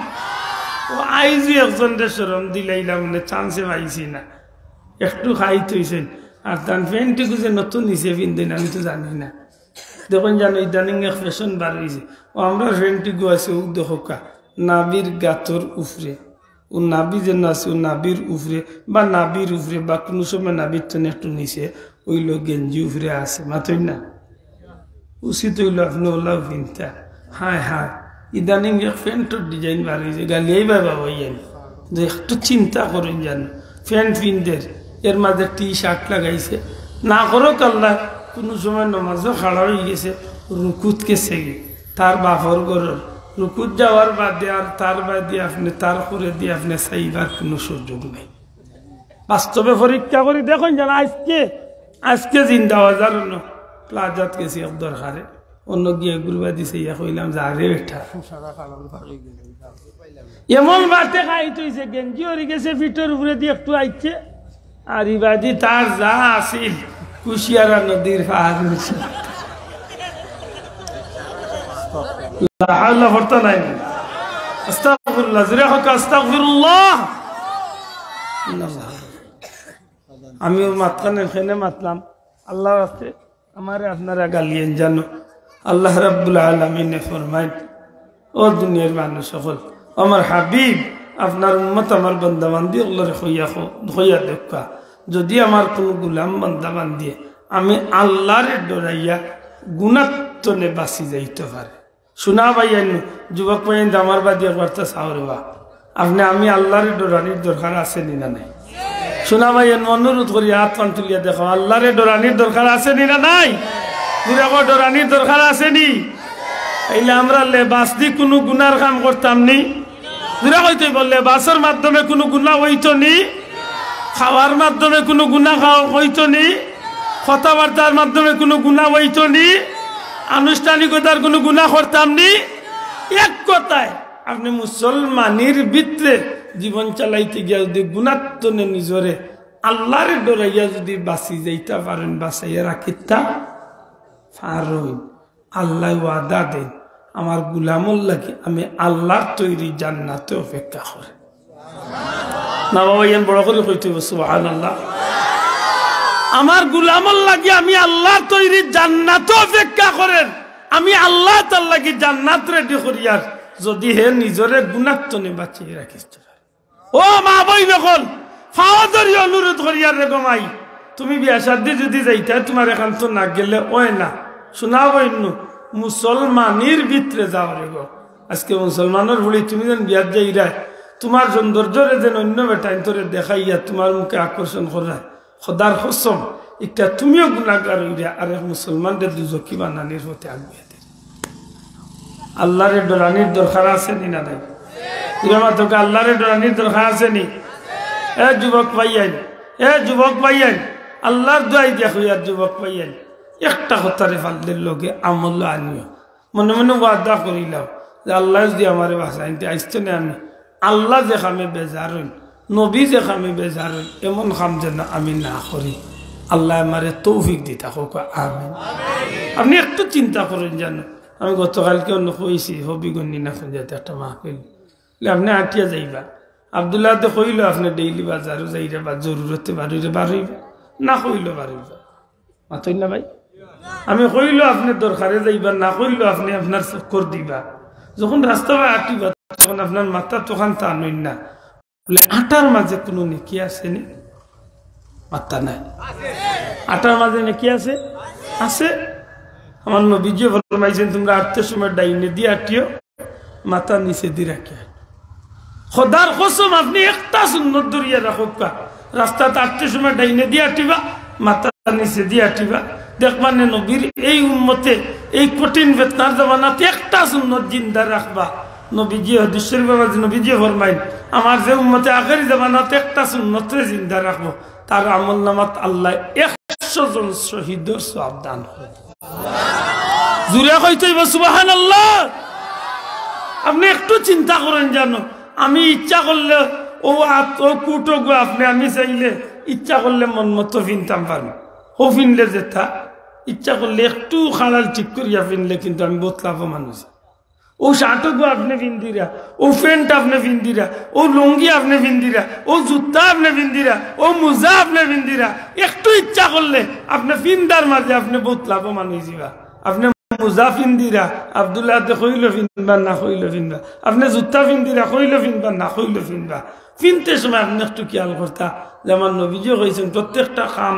ও আইজি একজন শরম দিলাইলাম মানে চান্সে পাইছি না, একটু খাই থইছেন আর তার প্যান্টটুকু যে নতুন নিচে পিনতেন আমি তো জানি না। দেখুন জানো ইদানিং এক ফ্যাশন বার হয়েছে, ও আমরা প্যান্টটুকু আছে ও দেখা নাবির গাতর উফরে, ও নাবি যেন আছে ও নাবির উফরে বা নাবির উফরে বা কোনো সময় নাবির তো একটু নিচে ওইল গেঞ্জি উফরে আছে মাথই না উচিত হইল আপনি ওলাও পিনতা। হায় হায় ইদানিং এক প্যান্টর ডিজাইন বার হয়েছে, গালিয়াই বাবা হইয়েন যে একটু চিন্তা করেন জানো প্যান্ট পিনদের এর মাঝে টি শার্ট লাগাইছে না করো কাল্লা কোনো সময় নমাজও খাড়া হয়ে গেছে রুকুত গেছে গে তার বাপর গরর রুকুত যাওয়ার বাদে আর তার বাদে আপনি তার করে দিয়ে আপনি চাইবার কোনো সুযোগ নেই। বাস্তবে পরীক্ষা করি দেখুন যেন আজকে আজকে জিন্দাবাজার অন্য প্লাজাত গেছি এক দরকারে অন্য গিয়ে গুরুবা দিছে ইয়া কইলাম যা রে বেটা এমন বাতে খাই তুইছে গেঞ্জি হয়ে গেছে ফিটোর উপরে দিয়ে একটু আইছে আর ইবাদি তার যা আসিল কুশিয়ারা নদীর পাহাড় হয়েছে আমিও মাতলাম এখানে মাতলাম আল্লাহ রাস্তে আমারে আপনারা গালিয়েন জানো। আল্লাহ রাব্বুল আলামিন ফরমায় ও দুনিয়ার মানুষ সকল আমার হাবিব আপনার উম্মত আমার বান্দা বান্দি ওগুলোরে হইয়া দেখা যদি আমার কোনো গুলাম বান্দা বান্দিয়ে আমি আল্লাহরে ডরাইয়া গুণাত্তনে বাঁচি যাইতে পারে। শোনা ভাইয়ান যুবক ভাইয়ান আমার বাদি একবারটা চাওয়া আপনি আমি আল্লাহরে ডরানির দরকার আছে নি না নাই? শোনা ভাইয়ান অনুরোধ করি হাত পান তুলিয়া দেখো আল্লাহরে ডরানির দরকার আছে নি না নাই? ডরানির দরকার আছে নি? এইলে আমরা লেবাস দি কোনো গুনার কাম করতাম নি? দুরা হইতে বললে বাসের মাধ্যমে কোনো গুনাহ হইতো নি, খাওয়ার মাধ্যমে কোনো গুনাহ হইতো নি, কথাবার্তার মাধ্যমে কোনো গুনাহ হইতো নি, আনুষ্ঠানিকতার কোনো গুনাহ করতাম নি। এক কথায় আপনি মুসলমানের ভিতরে জীবন চালাইতে গিয়া যদি গুণাত্মনে নিজরে আল্লাহর ডরাইয়া যদি বাঁচি যাইতে পারেন, বাঁচাইয়া রাখিতা পারেন, আল্লাহ ওয়াদা দেন আমার গুলামুল লাগি আমি আল্লাহর তৈরি জান্নাতে অপেক্ষা করে। না বাবা ইয়ান বড় করে কইতে হবে সুবহানাল্লাহ। আমার গুলামুল লাগি আমি আল্লাহর তৈরি জান্নাতে অপেক্ষা করেন। আমি আল্লাহ তার লাগি জান্নাত রেডি করিয়ার যদি হে নিজরে গুণাত্মনে বাঁচিয়ে রাখিস। ও মা বই নকল ফাওয়াদরি অনুরোধ করিয়ার রে গমাই, তুমি বিয়া শাদী যদি যাইতা তোমার এখান তো না গেলে ওই না শোনা বইনু মুসলমানের ভিতরে যাও রে গো। আজকে মুসলমানের ভুলি তুমি যেন বিয়ার যাইরা তোমার সৌন্দর্যরে যেন অন্য বেটাইন তোরে দেখাইয়া তোমার মুখে আকর্ষণ করায়, খোদার কসম একটা তুমিও গুণাগার হইয়া আর এক মুসলমানদের দুজকি বানানির হতে আগ্রহ। আল্লাহরে ডরানির দরকার আছে নি না নাই? তোকে আল্লাহরে ডরানির দরকার আছে নি? এ যুবক ভাইয়ান, এ যুবক ভাইয়ান, আল্লাহর দোয়াই দেখো আর যুবক ভাইয়ান একটা কথারে ফালদের লগে আমল আনিও, মনে মনে ওয়াদা করিলাম যে আল্লাহ যদি আমার বাসাইতে আসতো না আমি আল্লাহ যে খামে বেজার হইন, নবী যে খামে বেজার হইন, এমন খাম যেন আমি না করি। আল্লাহ আমারে তৌফিক দিতা হোক আমিন। আপনি একটু চিন্তা করেন জানো, আমি গতকালকে অন্য কইছি হবিগঞ্জি না খুঁজাতে একটা মাহফিল, আপনি আটিয়া যাইবা আবদুল্লাহ কইল আপনি ডেইলি বাজারও যাইরা বা জরুরতে বাড়িরে বাড়িবা না কইল বাড়িবা মাতই না ভাই। আমি কইল আপনি দরকারে যাইবা না কইল আপনি আপনার চক্কর দিবা, যখন রাস্তা বা আটিবা তখন আপনার মাথা তখন তা নই না বলে আটার মাঝে কোনো নেকি আছে নি? মাথা নাই, আটার মাঝে নেকি আছে? আছে। আমার নবীজি ফরমাইছেন তোমরা আটতে সময় ডাইনে দিয়ে আটিও, মাথা নিচে দিয়ে রাখিয়া। খোদার কসম আপনি একটা সুন্নত ধরিয়া রাখো, রাস্তাতে আটতে সময় ডাইনে দিয়ে আটিবা, মাথা নিচে দিয়ে আটিবা, দেখবার নবীর এই উম্মতে এই কঠিন বেতনার জামানাতে একটা সুন্নত জিন্দা রাখবা। নবীজি হাদিস শরীফ নবীজি ফরমাইন আমার যে উম্মতে আখেরি জামানাতে একটা সুন্নতে জিন্দা রাখবো তার আমল নামাত আল্লাহ 100 জন শহীদের সওয়াব দান করে। জুরে কইতে হইব সুবহানাল্লাহ। আপনি একটু চিন্তা করেন জানো, আমি ইচ্ছা করলে ও কুটো গো আপনি আমি চাইলে ইচ্ছা করলে মন মতো ফিনতাম পারবো, ও ফিনলে যেটা ইচ্ছা করলে একটু খালাল ঠিক করিয়া ফিনলে কিন্তু আমি বতলাব মানুষ। ও শার্ট গো আপনি ফিন্দিরা, ও প্যান্ট আপনি ফিন্দিরা, ও লুঙ্গি আপনি ফিন্দিরা, ও জুতা আপনি ফিন্দিরা, ও মোজা আপনি ফিন্দিরা, একটু ইচ্ছা করলে আপনি ফিন্দার মাঝে আপনি বতলাব মানুষ যাবা। আপনি মোজা ফিন্দিরা আবদুল্লাহ কইল ফিনবা না কইল ফিনবা, আপনি জুতা ফিন্দিরা কইল ফিনবা না কইল ফিনবা। ফিনতে সময় আপনি একটু খেয়াল করতা যেমন নবীজি কইছেন প্রত্যেকটা কাম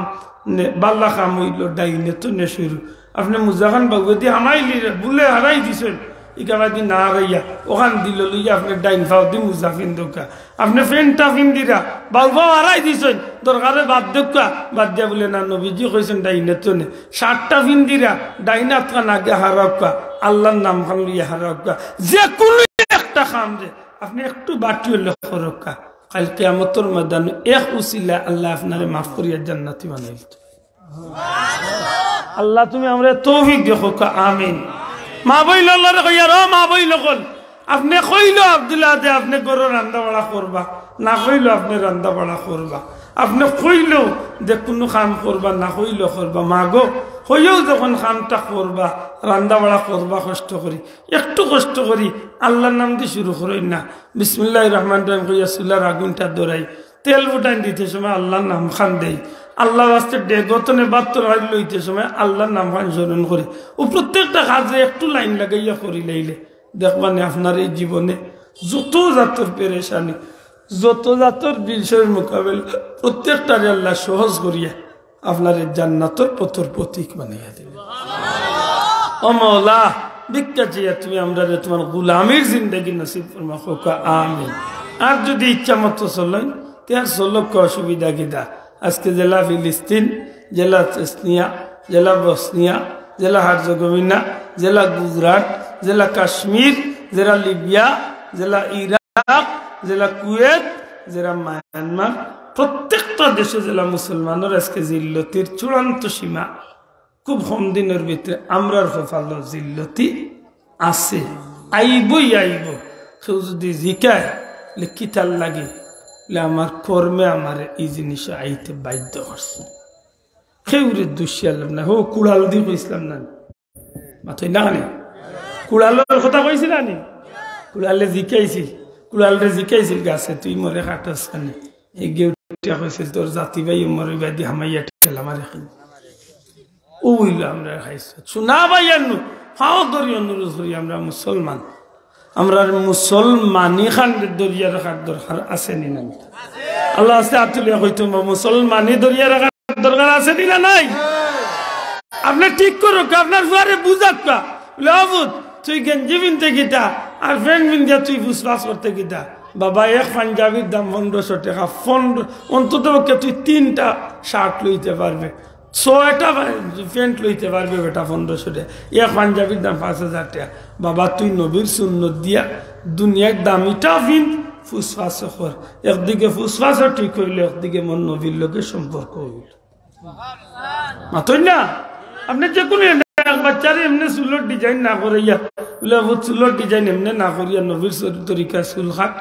বাল্লা কাম হইল ডাইনে তো নে শুরু। আপনি মোজাখান বাগুয়ে হামাইলি বুলে হারাই দিছেন, ইকাবাদি না হারাইয়া ওখান দিল লইয়া আপনি ডাইন ফাও দি মুজা ফিন্দুকা, আপনি ফেনটা ফিন্দিরা বাউবাও হারাই দিছেন, দরকারে বাদ দোকা বাদ দিয়া বলে না নবীজি কইছেন ডাইনে তো নে। শার্টটা ফিন্দিরা ডাইনাত খান আগে হারাক্কা, আল্লাহর নাম খান লইয়া হারাক্কা, যে কোনো একটা কাম যে আপনি একটু বাটি লক্ষ্য রক্ষা, কাল কিয়ামতের ময়দানে এক উসিলা আল্লাহ আপনারে মাফ করিয়া জান্নাতি বানাইল। আল্লাহ তুমি আমরা তৌফিক দেখো আমিন। মা বইল আল্লাহরে কইয়া র মা বইল কল আপনি কইল আব্দুল্লাহ দে আপনি গরু রান্না বাড়া করবা না কইল আপনি রান্না বাড়া করবা, আপনি কইল যে কোনো কাম করবা না কইল করবা, মা গো হইও যখন কামটা করবা রান্না বাড়া করবা কষ্ট করি, একটু কষ্ট করি আল্লাহর নাম দিয়ে শুরু করেন না। বিসমিল্লাহির রহমানির রহিম কইয়া চুলার আগুনটা ধরাই, তেল ফুটান দিতে সময় আল্লাহর নাম খান দেই, আল্লাহ আস্তে গতনে বাত্তর লইতে সময় আল্লাহর নাম খান স্মরণ করে, ও প্রত্যেকটা কাজে একটু লাইন লাগাইয়া করি লাইলে দেখবানে আপনার এই জীবনে যত জাতর পেরেশানি যত জাতর বিষয়ের মোকাবেলা প্রত্যেকটারে আল্লাহ সহজ করিয়া আপনার জান্নাতের পথর প্রতীক বানিয়ে দেবে। ও মওলা ভিক্ষা চেয়ে তুমি আমরা তোমার গোলামির জিন্দগি নসিব ফরমা হোক আমিন। আর যদি ইচ্ছা মতো চলেন তার চলক অসুবিধা কিনা। আজকে জেলা ফিলিস্তিন, জেলা চেসনিয়া, জেলা বসনিয়া, জেলা হার্জেগোভিনা, জেলা গুজরাট, জেলা কাশ্মীর, জেলা লিবিয়া, জেলা ইরাক, জেলা কুয়েত, জেলা মায়ানমার, প্রত্যেকটা দেশে জেলা মুসলমানের আজকে জিল্লতির চূড়ান্ত সীমা খুব কম দিনের ভিতরে আমরার কপাল জিল্লতি আছে, আইবই আইব। কেউ যদি জিকায় কিতার লাগে আমার কর্মে আমার এই জিনিস আইতে বাধ্য করছে, কেউরে দুষিয়ালাম না। হো কুড়াল দিয়ে কইসলাম না মাথায় না নি, কুড়ালের কথা কইছিল নি, কুড়ালে জিকাইছিল, কুড়ালরে জিকাইছিল গাছে তুই মরে কাটাস কানে, এই গেউটা কইছিল তোর জাতি ভাই মরে বাদি হামাইয়া ঠেলা মারে খাই। ও হইল আমরা খাইছ শোনা ভাই আনু হাও ধরি অনুরোধ করি, আমরা মুসলমান, আমরা মুসলমানি খান দরিয়া রাখার দরকার আছে নি না? আল্লাহ আস্তে আতুলিয়া কইতো মুসলমানি দরিয়া রাখার দরকার আছে নি না নাই? আপনি ঠিক করো, আপনার ফুয়ারে বুঝাত পা বলে তুই গেঞ্জি বিনতে গীতা আর ফ্রেন্ড বিনতে তুই ফুসফাস করতে গীতা। বাবা এক পাঞ্জাবির দাম 1500 টাকা, অন্তত পক্ষে তুই 3টা শার্ট লইতে পারবে, 6টা প্যান্ট লইতে পারবে বেটা 1500 টাকা, এক পাঞ্জাবির দাম 5000 টাকা। বাবা তুই নবীর সুন্নত দিয়া দুনিয়ার দামিটা বিন ফুসফাস কর, একদিকে ফুসফাসও ঠিক হইল, একদিকে মন নবীর লোকের সম্পর্ক হইল। মাতই না আপনি যে কোনো বাচ্চারে এমনি চুলোর ডিজাইন না করিয়া বলে চুলোর ডিজাইন এমনি না করিয়া নবীর তরিকা চুল খাট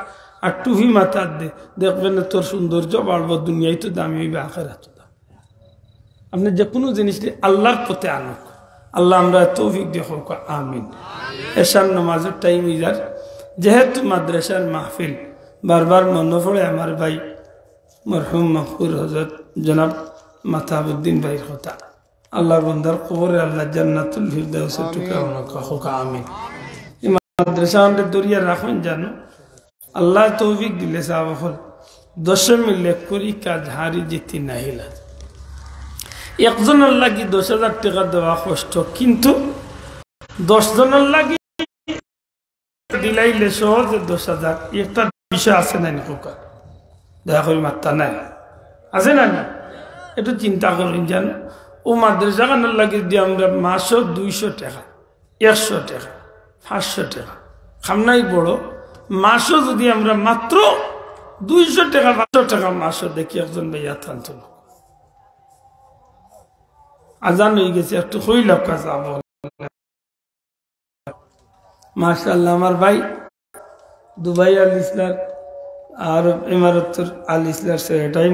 আর টুপি মাথার দে, দেখবেন তোর সৌন্দর্য বাড়বো, দুনিয়ায় তো দামি হইবে, আখিরাতে দাম। আপনি যে কোনো জিনিসটি আল্লাহর পথে আনুক, আল্লাহ আমরা তৌফিক দিয়ে হোক, আমিন। এশার নামাজের টাইম হইয়ার, যেহেতু মাদ্রাসার মাহফিল বারবার মনে পড়ে আমার ভাই মরহুম মাহফুর হযরত জনাব মাতাবউদ্দিন ভাইয়ের কথা। আল্লাহর বান্দার কবরে আল্লাহ জান্নাতুল ফিরদাউসের টুকরা হোক, আমিন। এই মাদ্রাসা আমাদের দরিয়া রাখুন জানো, আল্লাহ তৌফিক দিলে সাহাব হল 10 মিলে করি কাজ হারি জিতি নাহিলা। একজনের লাগি 10,000 টাকা দেওয়া কষ্ট, কিন্তু 10 জনের লাগি দিলাইলে সহজে 10,000 একটা বিষয় আছে না খোকা, দেখা করি মাত্রা নাই আছে না, একটু চিন্তা করেন জানো। ও মাদ্রাসা খানার লাগে দিয়ে আমরা মাসও 200 টাকা, 100 টাকা, 500 টাকা খামনাই বড়, মাসও যদি আমরা মাত্র 200 টাকা 500 টাকা মাসও দেখি একজন ভাইয়া থানত। আজান হয়ে গেছে, একটু হইল কাজ। মাশাআল্লাহ আমার ভাই দুবাই আল ইসলার আর ইমারতুল আল ইসলার সেটাই